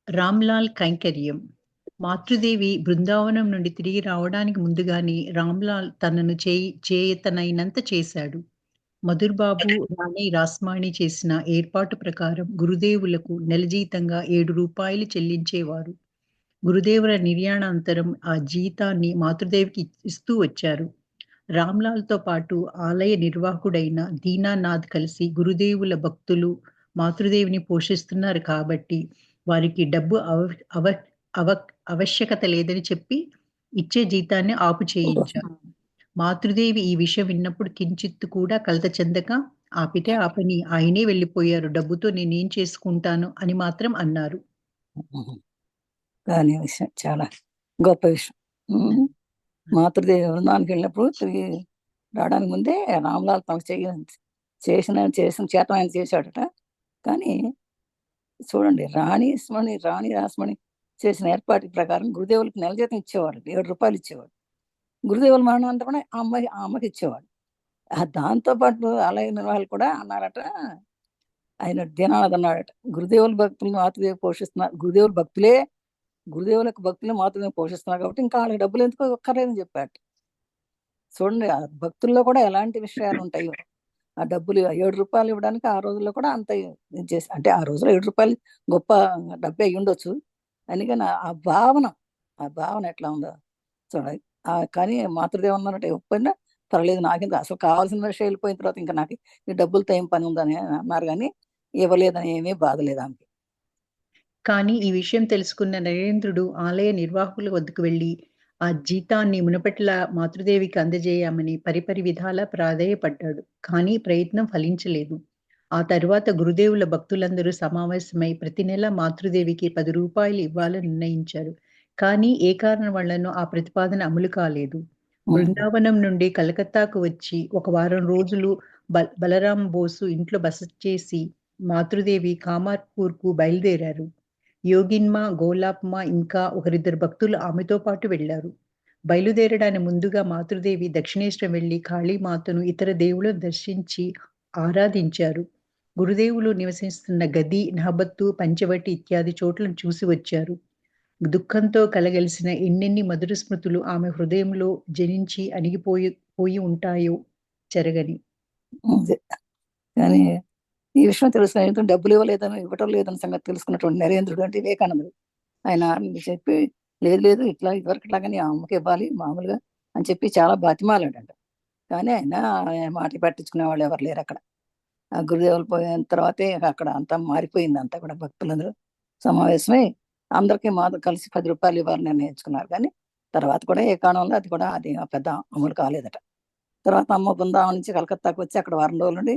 రామ్‌లాల్ కైంకర్యం. మాతృదేవి బృందావనం నుండి తిరిగి రావడానికి ముందుగానే రామ్‌లాల్ తనను చేతనైనంత చేశాడు. మధుర్ బాబు, రాణి రాస్మాణి చేసిన ఏర్పాటు ప్రకారం గురుదేవులకు నెల జీతంగా రూ. 7 చెల్లించేవారు. గురుదేవుల నిర్యాణానంతరం ఆ జీతాన్ని మాతృదేవికి ఇస్తూ వచ్చారు. రామ్‌లాల్‌తో పాటు ఆలయ నిర్వాహకుడైన దీనానాథ్ కలిసి గురుదేవుల భక్తులు మాతృదేవిని పోషిస్తున్నారు కాబట్టి, వారికి డబ్బు అవ అవ ఆవశ్యకత లేదని చెప్పి, ఇచ్చే జీతాన్ని ఆపు చేయించారు. మాతృదేవి ఈ విషయం విన్నప్పుడు కించిత్తు కూడా కలత చెందక, "ఆపితే ఆపని, ఆయనే వెళ్ళిపోయారు. డబ్బుతో నేనేం చేసుకుంటాను" అని మాత్రం అన్నారు. కానీ విషయం చాలా గొప్ప విషయం. మాతృదేవి బృందానికి వెళ్ళినప్పుడు తిరిగి రావడానికి ముందే రామ్లాల్ తనకు చేసిన చేత ఆయన చేశాడట. కానీ చూడండి, రాణి రాస్మణి చేసిన ఏర్పాటు ప్రకారం గురుదేవులకు నెల జీతం ఇచ్చేవాడు, రూ. 7 ఇచ్చేవాడు. గురుదేవుల మరణాంతరం కూడా ఆ అమ్మకి ఇచ్చేవాడు. దాంతో పాటు ఆలయ నిర్వాహకులు కూడా అన్నారట, ఆయన దీనానాథ్ అన్నాడట, గురుదేవుల భక్తులను మాతృదేవి పోషిస్తున్నారు, గురుదేవులకు భక్తులు మాతృదేవి పోషిస్తున్నారు కాబట్టి ఇంకా వాళ్ళకి డబ్బులు ఎందుకు ఒక్కర్లేదని చెప్పాడు. చూడండి, ఆ భక్తుల్లో కూడా ఎలాంటి విషయాలు ఉంటాయో. ఆ డబ్బులు రూ. 7 ఇవ్వడానికి ఆ రోజుల్లో కూడా అంత చేసి, అంటే ఆ రోజుల్లో రూ. 7 గొప్ప డబ్బే అయ్యి ఉండొచ్చు. అందుకని ఆ భావన ఎట్లా ఉందో చూడాలి. కానీ మాతృదేవి అన్నారంటే, ఇవ్వకపోయినా పర్లేదు, నాకింత అసలు కావాల్సిన విషయం వెళ్ళిపోయిన తర్వాత ఇంకా నాకు ఈ డబ్బులతో ఏం పని ఉందని అన్నారు. కానీ ఇవ్వలేదని ఏమీ బాధ లేదు ఆమెకి. కానీ ఈ విషయం తెలుసుకున్న నరేంద్రుడు ఆలయ నిర్వాహకుల వద్దకు వెళ్లి, ఆ జీతాన్ని మునుపటిలా మాతృదేవికి అందజేయమని పరిపరి విధాలా ప్రాధేయపడ్డాడు. కానీ ప్రయత్నం ఫలించలేదు. ఆ తరువాత గురుదేవుల భక్తులందరూ సమావేశమై ప్రతి నెల మాతృదేవికి రూ. 10 ఇవ్వాలని నిర్ణయించారు. కానీ ఏ కారణం వల్లనో ఆ ప్రతిపాదన అమలు కాలేదు. బృందావనం నుండి కలకత్తాకు వచ్చి ఒక వారం రోజులు బలరాం బోసు ఇంట్లో బస చేసి మాతృదేవి కామార్పూర్‌కు బయలుదేరారు. యోగిన్మ, గోలాప్మ ఇంకా ఒకరిద్దరు భక్తులు ఆమెతో పాటు వెళ్లారు. బయలుదేరడానికి ముందుగా మాతృదేవి దక్షిణేశ్వరం వెళ్లి కాళీమాతను, ఇతర దేవులను దర్శించి ఆరాధించారు. గురుదేవులు నివసిస్తున్న గది, నహబత్తు, పంచవటి ఇత్యాది చోట్లను చూసి వచ్చారు. దుఃఖంతో కలగలిసిన ఎన్నెన్ని మధుర స్మృతులు ఆమె హృదయంలో జనించి పోయి ఉంటాయో చెరగని. కానీ ఈ విషయం తెలుసుకున్న డబ్బులు ఇవ్వటం లేదని సంగతి తెలుసుకున్నటువంటి నరేంద్రుడు అంటే వివేకానందుడు, ఆయన చెప్పి, లేదు ఇట్లా ఇదివరకు ఇట్లాగానే అమ్మకి ఇవ్వాలి మామూలుగా అని చెప్పి చాలా బతిమాలాడంట. కానీ ఆయన మాట పట్టించుకునే వాళ్ళు ఎవరు లేరు అక్కడ. ఆ గురుదేవులు పోయిన తర్వాతే అక్కడ అంతా మారిపోయింది. అంతా కూడా భక్తులందరూ సమావేశమై అందరికీ మాతో కలిసి రూ. 10 ఇవ్వాలని నిర్ణయించుకున్నారు. కానీ తర్వాత కూడా ఏ కారణంలో అది పెద్ద అమలు కాలేదట. తర్వాత అమ్మ బృందావనం నుంచి కలకత్తాకు వచ్చి అక్కడ వారం రోజుల నుండి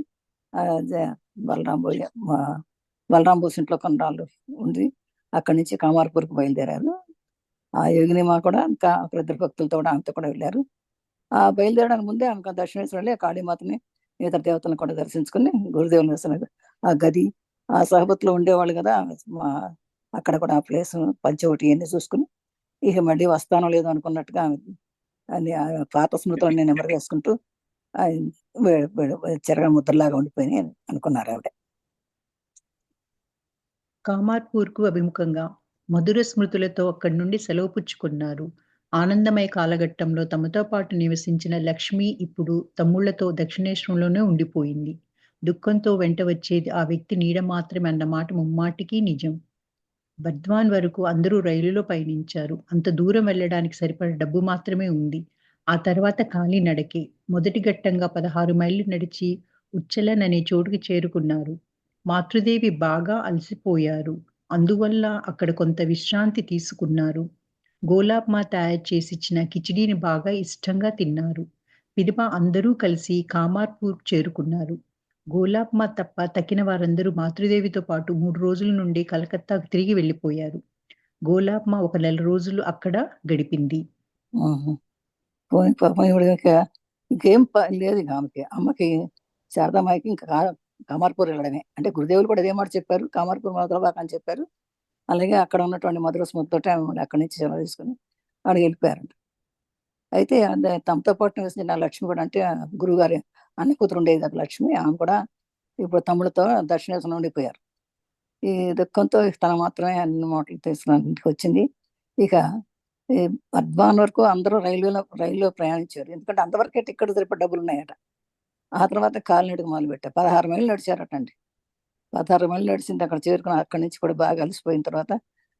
బలరాం బోస్ ఇంట్లో కొన్నాళ్ళు ఉంది. అక్కడి నుంచి కామార్పూర్కి బయలుదేరారు. ఆ యోగినిమా కూడా ఇంకా ఇద్దరు భక్తులతో కూడా ఆమెతో కూడా వెళ్ళారు. ఆ బయలుదేరడానికి ముందే ఆమె దర్శనేశ్వరం వెళ్ళి కాళీమాతని, ఇతర దేవతలను కూడా దర్శించుకుని గురుదేవుని దర్శనం, ఆ గది, ఆ సహబత్తులో ఉండేవాళ్ళు కదా, అక్కడ కూడా ఆ ప్లేస్ పంచవటి అన్ని చూసుకుని ఇక మళ్ళీ వస్తానో లేదో అనుకున్నట్టుగా అన్ని పాత స్మృతులన్నీ నెమరు వేసుకుంటూ చెరగ ముద్రలాగా ఉండిపోయి అనుకున్నారు ఆవిడ. కామార్పూర్‌కు అభిముఖంగా మధుర స్మృతులతో అక్కడి నుండి సెలవు పుచ్చుకున్నారు. ఆనందమయ కాలఘట్టంలో తమతో పాటు నివసించిన లక్ష్మి ఇప్పుడు తమ్ముళ్లతో దక్షిణేశ్వరంలోనే ఉండిపోయింది. దుఃఖంతో వెంట వచ్చేది ఆ వ్యక్తి నీడ మాత్రమే అన్న మాట ముమ్మాటికీ నిజం. బర్ద్వాన్ వరకు అందరూ రైలులో పయనించారు. అంత దూరం వెళ్ళడానికి సరిపడ డబ్బు మాత్రమే ఉంది. ఆ తర్వాత కాలినడకే. మొదటి ఘట్టంగా 16 మైళ్ళు నడిచి ఉచ్చలన్ అనే చోటుకి చేరుకున్నారు. మాతృదేవి బాగా అలసిపోయారు. అందువల్ల అక్కడ కొంత విశ్రాంతి తీసుకున్నారు. గోలాబ్‌మా తయారు చేసిచ్చిన కిచిడీని బాగా ఇష్టంగా తిన్నారు. పిదప అందరూ కలిసి కామార్పూర్ చేరుకున్నారు. గోలాబ్‌మా తప్ప తక్కిన వారందరూ మాతృదేవితో పాటు 3 రోజుల నుండి కలకత్తాకు తిరిగి వెళ్ళిపోయారు. గోలాబ్‌మా ఒక నెల రోజులు అక్కడ గడిపింది. పోనీ పాపం ఇంకేం లేదు ఆమెకి. అమ్మకి శారదామాయికి ఇంకా కామార్పూర్ వెళ్ళడమే. అంటే గురుదేవులు కూడా అదే మాట చెప్పారు, కామార్పూర్ మొదలబాక అని చెప్పారు. అలాగే అక్కడ ఉన్నటువంటి మధుర స్మృతితోటి ఆమె అక్కడి నుంచి సెలవు తీసుకుని అక్కడికి వెళ్ళిపోయారంట. అయితే తమతో పాటు నివసించిన లక్ష్మి కూడా, అంటే గురువుగారి అన్న కూతురు ఉండేది కదా లక్ష్మి, ఆమె కూడా ఇప్పుడు తమ్ముడితో దక్షిణేశ్వరం ఉండిపోయారు. ఈ దుఃఖంతో తను మాత్రమే అన్ని మూటలు తీసుకుని ఇంటికి వచ్చింది. ఇక ఈ మధ్యాహ్నం వరకు అందరూ రైల్లో ప్రయాణించారు. ఎందుకంటే అంతవరకే టికెట్ సరిపడ డబ్బులు ఉన్నాయట. ఆ తర్వాత కాలినడక మొదలుపెట్టారు. 16 మైళ్ళు నడిచారటండి. 16 మైళ్ళు నడిచింది. అక్కడ చేరుకుని అక్కడి నుంచి కూడా బాగా అలసిపోయిన తర్వాత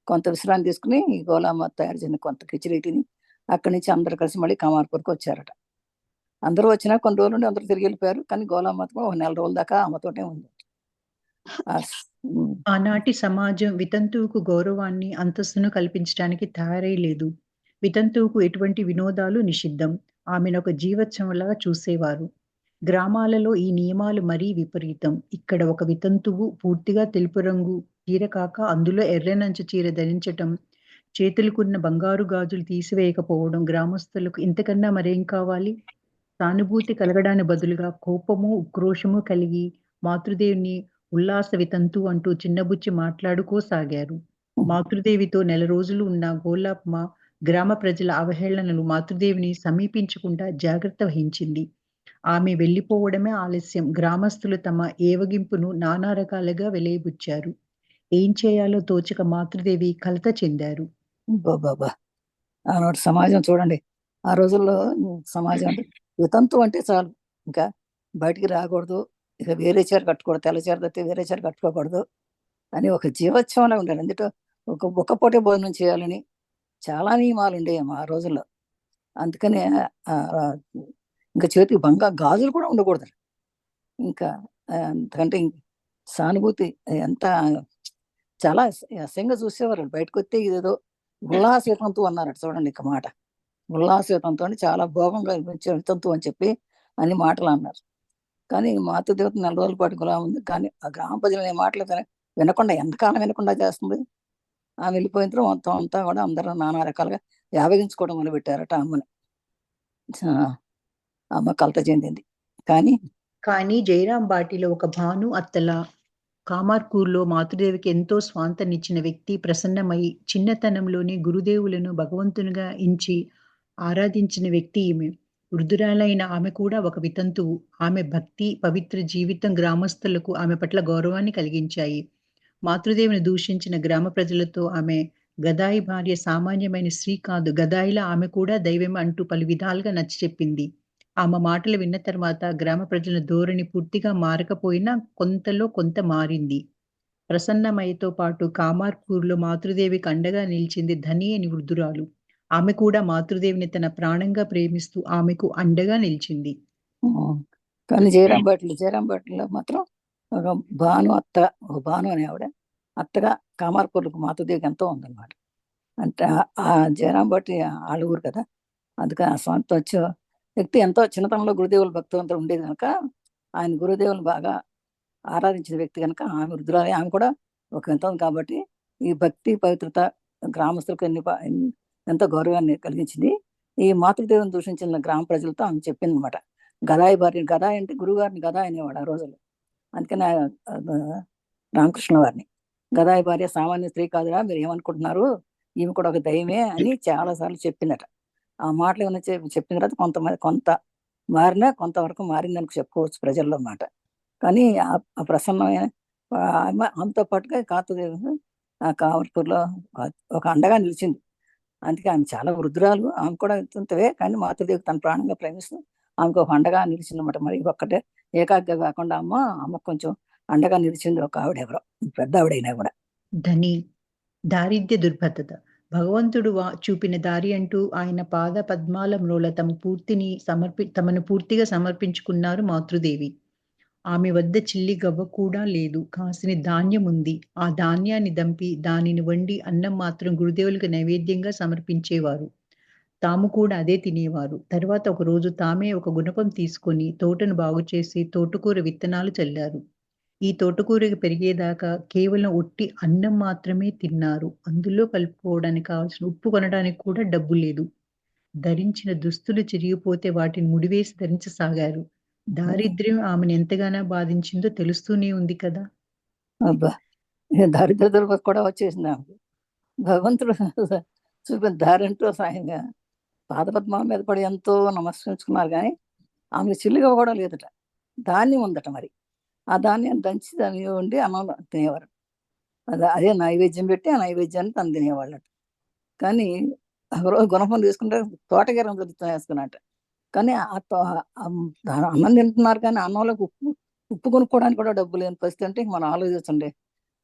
కొంత విశ్రాంతి తీసుకుని ఈ గోలామ్మ తయారు చేసిన కొంత కిచిడి తిని అక్కడి నుంచి అందరు కలిసి మళ్ళీ కమార్పూర్కి వచ్చారట. అందరూ వచ్చినా కొన్ని రోజులు నుండి అందరూ తిరిగి వెళ్ళిపోయారు. కానీ గోలామ్మ మాత్రం ఒక నెల రోజుల దాకా అమ్మతోటే ఉంది. ఆనాటి సమాజం వితంతువుకు గౌరవాన్ని, అంతస్తును కల్పించడానికి తయారై లేదు. వితంతువుకు ఎటువంటి వినోదాలు నిషిద్ధం. ఆమెనొక జీవోత్సవంలా చూసేవారు. గ్రామాలలో ఈ నియమాలు మరీ విపరీతం. ఇక్కడ ఒక వితంతువు పూర్తిగా తెలుపు రంగు చీర కాక అందులో ఎర్రనంచు చీర ధరించటం, చేతులకున్న బంగారు గాజులు తీసివేయకపోవడం గ్రామస్తులకు ఇంతకన్నా మరేం కావాలి? సానుభూతి కలగడానికి బదులుగా కోపము, ఉక్రోషము కలిగి మాతృదేవిని ఉల్లాస వితంతు అంటూ చిన్నబుచ్చి మాట్లాడుకోసాగారు. మాతృదేవితో నెల రోజులు ఉన్న గోలాప్మ గ్రామ ప్రజల అవహేళనలు మాతృదేవిని సమీపించకుండా జాగ్రత్త వహించింది. ఆమె వెళ్ళిపోవడమే ఆలస్యం. గ్రామస్తులు తమ ఏవగింపును నానా రకాలుగా వెలియబుచ్చారు. ఏం చేయాలో తోచక మాతృదేవి కలత చెందారు. బాబా ఆనాటి సమాజం చూడండి. ఆ రోజుల్లో సమాజం అంటే వితంతు అంటే చాలు, ఇంకా బయటికి రాకూడదు, ఇక వేరే చీర కట్టుకోకూడదు, తెల్ల చీర తప్పితే వేరే చీర కట్టుకోకూడదు అని ఒక జీవోత్సవంలా ఉండాలి. అందులో ఒక పూటే భోజనం చేయాలని చాలా నియమాలు ఉండేవి ఆ రోజుల్లో. అందుకనే ఇంకా చేతికి గాజులు కూడా ఉండకూడదు. ఇంకా అంతకంటే సానుభూతి ఎంత చాలా అసహ్యంగా చూసేవారు. బయటకు వస్తే ఇదేదో ఉల్లాస వితంతు అన్నారట చూడండి. ఇక మాట ఉల్లాస వితంతు అని చాలా భోగంగా వితంతు అని చెప్పి అన్ని మాటలు అన్నారు. కానీ మాతృదేవత నెల రోజుల పాటు గులా ఉంది. కానీ ఆ గ్రామ ప్రజలు అనే మాటలు వినకుండా ఎంతకాలం వినకుండా చేస్తుంది. ఆమె వెళ్ళిపోయిన తర్వాత మొత్తం అంతా కూడా అందరూ నానా రకాలుగా యావగించుకోవడం మొదలుపెట్టారట అమ్మని. అమ్మ కలత చెందింది. కానీ జయరాం బాటిలో ఒక భాను అత్తల కామార్కూర్లో మాతృదేవికి ఎంతో స్వాంతనిచ్చిన వ్యక్తి ప్రసన్నమై చిన్నతనంలోనే గురుదేవులను భగవంతునిగా ఎంచి ఆరాధించిన వ్యక్తి ఈమె. వృద్ధురాలైన ఆమె కూడా ఒక వితంతువు. ఆమె భక్తి, పవిత్ర జీవితం గ్రామస్తులకు ఆమె పట్ల గౌరవాన్ని కలిగించాయి. మాతృదేవిని దూషించిన గ్రామ ప్రజలతో ఆమె గదాయి భార్య సామాన్యమైన స్త్రీ కాదు, గదాయిలా ఆమె కూడా దైవమే అంటూ పలు విధాలుగా నచ్చ చెప్పింది. ఆమె మాటలు విన్న తర్వాత గ్రామ ప్రజల ధోరణి పూర్తిగా మారకపోయినా కొంతలో కొంత మారింది. ప్రసన్నమయ్యతో పాటు కామార్పూర్లో మాతృదేవికి అండగా నిలిచింది ధని అని వృద్ధురాలు. ఆమె కూడా మాతృదేవిని తన ప్రాణంగా ప్రేమిస్తూ ఆమెకు అండగా నిలిచింది. కానీ జయరాం బాటిలో మాత్రం ఒక భాను అత్త, ఒక భాను అనే ఆవిడ అత్తగా కామార్పూర్లకు మాతృదేవికి ఎంతో ఉందన్నమాట. అంటే ఆ జయరాం బాటి ఆళ్ళూరు కదా, అందుకని ఆ సొంత వచ్చే వ్యక్తి ఎంతో చిన్నతనంలో గురుదేవుల భక్తులంతా ఉండేది కనుక ఆయన గురుదేవులు బాగా ఆరాధించిన వ్యక్తి కనుక ఆమె వృద్ధురాలే. ఆమె కూడా ఒక వింతం కాబట్టి ఈ భక్తి పవిత్రత గ్రామస్తులకు ఎంతో గౌరవాన్ని కలిగించింది. ఈ మాతృదేవుని దూషించిన గ్రామ ప్రజలతో ఆమె చెప్పింది అనమాట. గదాయి భార్య, గదాయి అంటే గురువుగారిని గదాయి అనేవాడు ఆ రోజుల్లో. అందుకని రామకృష్ణ వారిని గదాయి భార్య సామాన్య స్త్రీ కాదురా, మీరు ఏమనుకుంటున్నారు, ఈమె కూడా ఒక దైవమే అని చాలాసార్లు చెప్పిందట. ఆ మాటలు ఏమైనా చెప్పిన తర్వాత కొంత మారినా కొంతవరకు మారిందని చెప్పుకోవచ్చు ప్రజల్లో మాట. కానీ ఆ ప్రసన్నమైన ఆమెతో పాటుగా కాతదేవి ఆ కావర్పూర్లో ఒక అండగా నిలిచింది. అందుకే ఆమె చాలా వృద్ధురాలు. ఆమె కూడా ఇంతవే, కానీ మాతృదేవి తన ప్రాణంగా ప్రేమిస్తూ ఆమెకు ఒక అండగా నిలిచిందన్నమాట. మరి ఒక్కటే ఏకాగ్గా కాకుండా అమ్మ కొంచెం అండగా నిలిచింది ఒక ఆవిడ, ఎవరో పెద్ద ఆవిడైనా కూడా. ధని దారిద్ర్య దుర్భరత భగవంతుడు చూపిన దారి అంటూ ఆయన పాద పద్మాల మ్రోల తమను పూర్తిగా సమర్పించుకున్నారు మాతృదేవి. ఆమె వద్ద చిల్లి గవ్వ కూడా లేదు. కాసిని ధాన్యం ఉంది. ఆ ధాన్యాన్ని దంపి దానిని వండి అన్నం మాత్రం గురుదేవులకు నైవేద్యంగా సమర్పించేవారు. తాము కూడా అదే తినేవారు. తర్వాత ఒకరోజు తామే ఒక గుణపం తీసుకొని తోటను బాగుచేసి తోటకూర విత్తనాలు చల్లారు. ఈ తోటకూరకి పెరిగేదాకా కేవలం ఒట్టి అన్నం మాత్రమే తిన్నారు. అందులో కలుపుకోవడానికి కావాల్సిన ఉప్పు కొనడానికి కూడా డబ్బు లేదు. ధరించిన దుస్తులు చిరిగిపోతే వాటిని ముడివేసి ధరించసాగారు. దారిద్ర్యం ఆమెను ఎంతగానో బాధించిందో తెలుస్తూనే ఉంది కదా. అబ్బా, దారిద్రత కూడా వచ్చేసింది ఆమెకు. భగవంతుడు చూపిన దారంటూ సాయంగా పాదపద్మాల మీద పడి ఎంతో నమస్కరించుకున్నారు. కానీ ఆమెకు చిల్లిగా కూడా లేదట. ధాన్యం ఉందట. మరి ఆ ధాన్యాన్ని దంచి దాన్ని వండి అన్నం తినేవారు. అదే నైవేద్యం పెట్టి ఆ నైవేద్యాన్ని తను తినేవాళ్ళట. కానీ ఒకరోజు గుణపం తీసుకుంటే తోటకూర వేసుకున్నట్ట. కానీ అన్నం తింటున్నారు కానీ అన్నంలోకి ఉప్పు కొనుక్కోవడానికి కూడా డబ్బు లేని పరిస్థితి. అంటే మనం ఆలోచించండి,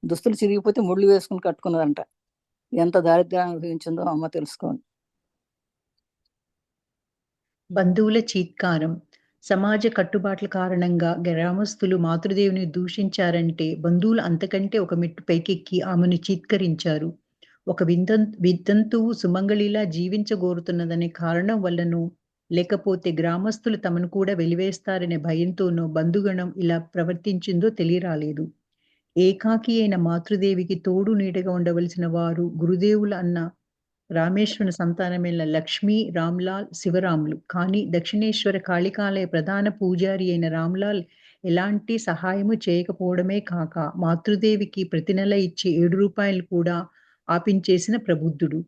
దుస్తులు చిరిగిపోతే ముళ్ళు వేసుకుని కట్టుకున్నదంట. ఎంత దారిద్ర్యం అనుభవించిందో అమ్మ తెలుసుకోండి. బంధువుల చీత్కారం. సమాజ కట్టుబాట్ల కారణంగా గ్రామస్తులు మాతృదేవిని దూషించారంటే బంధువులు అంతకంటే ఒక మెట్టు పైకెక్కి ఆమెను చీత్కరించారు. ఒక వితంతువు సుమంగళిలా జీవించగోరుతున్నదనే కారణం వల్లనో, లేకపోతే గ్రామస్తులు తమను కూడా వెలివేస్తారనే భయంతోనో బంధుగణం ఇలా ప్రవర్తించిందో తెలియరాలేదు. ఏకాకి అయిన మాతృదేవికి తోడు నీడగా ఉండవలసిన వారు గురుదేవులు అన్న రామేశ్వరుని సంతానమైన లక్ష్మీ, రామ్‌లాల్, శివరాములు. కానీ దక్షిణేశ్వర కాళికాలయ ప్రధాన పూజారి అయిన రామ్‌లాల్ ఎలాంటి సహాయము చేయకపోవడమే కాక, మాతృదేవికి ప్రతి నెల ఇచ్చే రూ. 7 కూడా ఆపించేసిన ప్రబుద్ధుడు.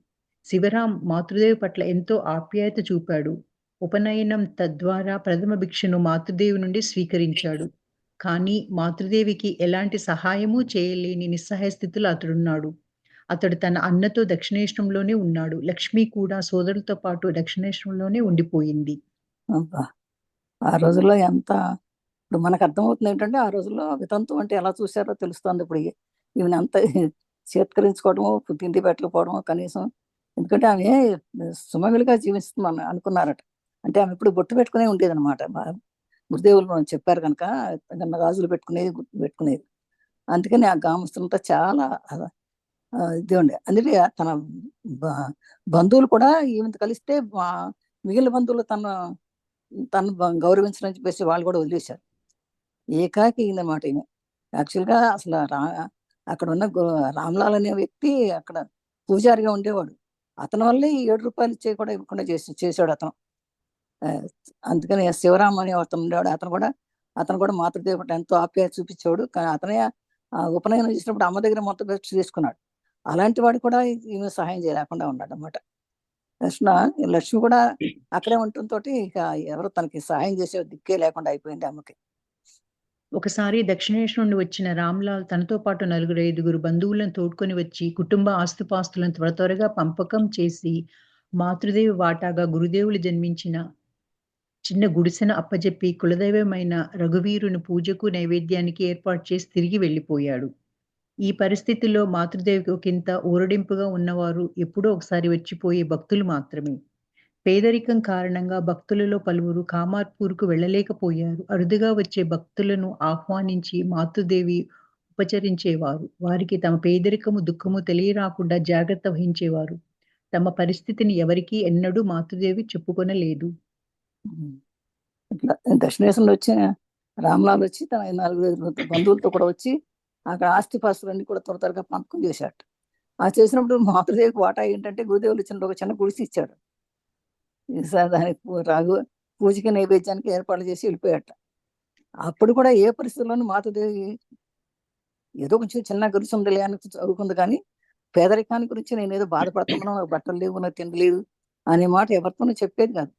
శివరాం మాతృదేవి పట్ల ఎంతో ఆప్యాయత చూపాడు. ఉపనయనం తద్వారా ప్రథమ భిక్షను మాతృదేవి నుండి స్వీకరించాడు. కానీ మాతృదేవికి ఎలాంటి సహాయమూ చేయలేని నిస్సహాయ స్థితిలో అతడున్నాడు. అతడు తన అన్నతో దక్షిణేశ్వరంలోనే ఉన్నాడు. లక్ష్మి కూడా సోదరులతో పాటు దక్షిణేశ్వరంలోనే ఉండిపోయింది. అబ్బా! ఆ రోజుల్లో ఎంత ఇప్పుడు మనకు అర్థమవుతుంది ఏంటంటే, ఆ రోజుల్లో వితంతు అంటే ఎలా చూసారో తెలుస్తోంది ఇప్పుడు. ఈమెనంత చేత్కరించుకోవడమో, తిండి పెట్టకపోవడమో కనీసం. ఎందుకంటే ఆమె సుమంగళిగా జీవిస్తుందని అనుకున్నారట. అంటే ఆమె ఎప్పుడు బొట్టు పెట్టుకునే ఉండేదనమాట. గురుదేవులు మనకు చెప్పారు కనుక గాజులు పెట్టుకునేది, గుర్తు పెట్టుకునేది. అందుకని ఆ గ్రామస్తులంతా చాలా ఇది ఉండే. అందుకే తన బ బంధువులు కూడా ఈమెతో కలిస్తే మిగిలిన బంధువులు తను గౌరవించరని చెప్పేసి వాళ్ళు కూడా వదిలేశారు. ఏకాకి అయిందనమాట ఈమె. యాక్చువల్‌గా అసలు అక్కడున్న రామ్‌లాల్ అనే వ్యక్తి అక్కడ పూజారిగా ఉండేవాడు. అతని వల్లే ఈ రూ. 7 ఇచ్చేవి కూడా ఇవ్వకుండా చేసాడతను. అందుకని శివరాం అనే అతను ఉండేవాడు. అతను కూడా మాతృదేవి పట్ల ఎంతో ఆప్యాయత చూపించేవాడు. కానీ అతనే ఉపనయనం చేసినప్పుడు అమ్మ దగ్గర మొత్తం ఖర్చు తీసుకున్నాడు. అలాంటి వాడు కూడా ఈమె సహాయం చేయలేకుండా ఉన్నాడనమాట. లక్ష్మి కూడా అక్కడే ఉండటంతోటి ఇక ఎవరు తనకి సహాయం చేసే దిక్కే లేకుండా అయిపోయింది అమ్మకి. ఒకసారి దక్షిణేశ్వరం నుండి వచ్చిన రామ్‌లాల్ తనతో పాటు నలుగురు, ఐదుగురు బంధువులను తోడ్కొని వచ్చి కుటుంబ ఆస్తిపాస్తులను త్వరగా పంపకం చేసి, మాతృదేవి వాటాగా గురుదేవులు జన్మించిన చిన్న గుడిసెను అప్పజెప్పి కులదైవమైన రఘువీరుని పూజకు, నైవేద్యానికి ఏర్పాటు చేసి తిరిగి వెళ్ళిపోయాడు. ఈ పరిస్థితిలో మాతృదేవికి ఒకింత ఊరడింపుగా ఉన్నవారు ఎప్పుడో ఒకసారి వచ్చిపోయే భక్తులు మాత్రమే. పేదరికం కారణంగా భక్తులలో పలువురు కామార్పూర్‌కు వెళ్ళలేకపోయారు. అరుదుగా వచ్చే భక్తులను ఆహ్వానించి మాతృదేవి ఉపచరించేవారు. వారికి తమ పేదరికము, దుఃఖము తెలియరాకుండా జాగ్రత్త వహించేవారు. తమ పరిస్థితిని ఎవరికీ ఎన్నడూ మాతృదేవి చెప్పుకొనలేదు. ఇట్లా దక్షిణేశ్వరంలో వచ్చిన రామ్‌లాల్ వచ్చి తన 4 బంధువులతో కూడా వచ్చి అక్కడ ఆస్తిపాస్తులన్నీ కూడా త్వరగా పంపకం చేశాడట. చేసినప్పుడు మాతృదేవికి వాటా ఏంటంటే గురుదేవులు ఇచ్చిన ఒక చిన్న గుడిసె ఇచ్చాడు. ఈసారి దానికి పూజకి నైవేద్యానికి ఏర్పాట్లు చేసి వెళ్ళిపోయాడట. అప్పుడు కూడా ఏ పరిస్థితుల్లోనూ మాతృదేవి ఏదో కొంచెం చిన్న గుడిసె ఉందిలే అని చదువుకుంది. కానీ పేదరికాన్ని గురించి నేనేదో బాధపడుతున్నాను, నాకు బట్టలు లేవు, నాకు తిండి లేదు అనే మాట ఎవరితోనూ చెప్పేది కాదు.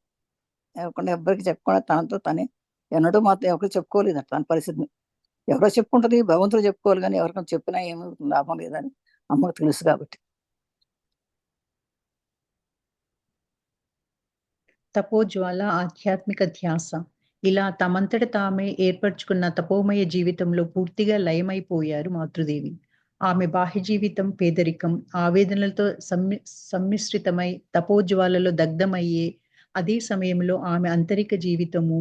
ఎవ్వరికి చెప్పకుండా తనతో తనే ఎన్నడూ మాతో ఎవరికి చెప్పుకోలేదట తన పరిస్థితిని. ఎవరో చెప్పుకుంటది, భగవంతుడు చెప్పుకోవాలి గానీ ఎవరికైనా చెప్పినా ఏమి లాభం లేదని అమ్మకు తెలుసు కాబట్టి. తపోజ్వాల ఆధ్యాత్మిక ధ్యాస. ఇలా తమంతట తామే ఏర్పరచుకున్న తపోమయ జీవితంలో పూర్తిగా లయమైపోయారు మాతృదేవి. ఆమె బాహ్య జీవితం పేదరికం, ఆవేదనలతో సమ్మిశ్రితమై తపోజ్వాలలో దగ్ధమయ్యే అదే సమయంలో ఆమె ఆంతరిక జీవితము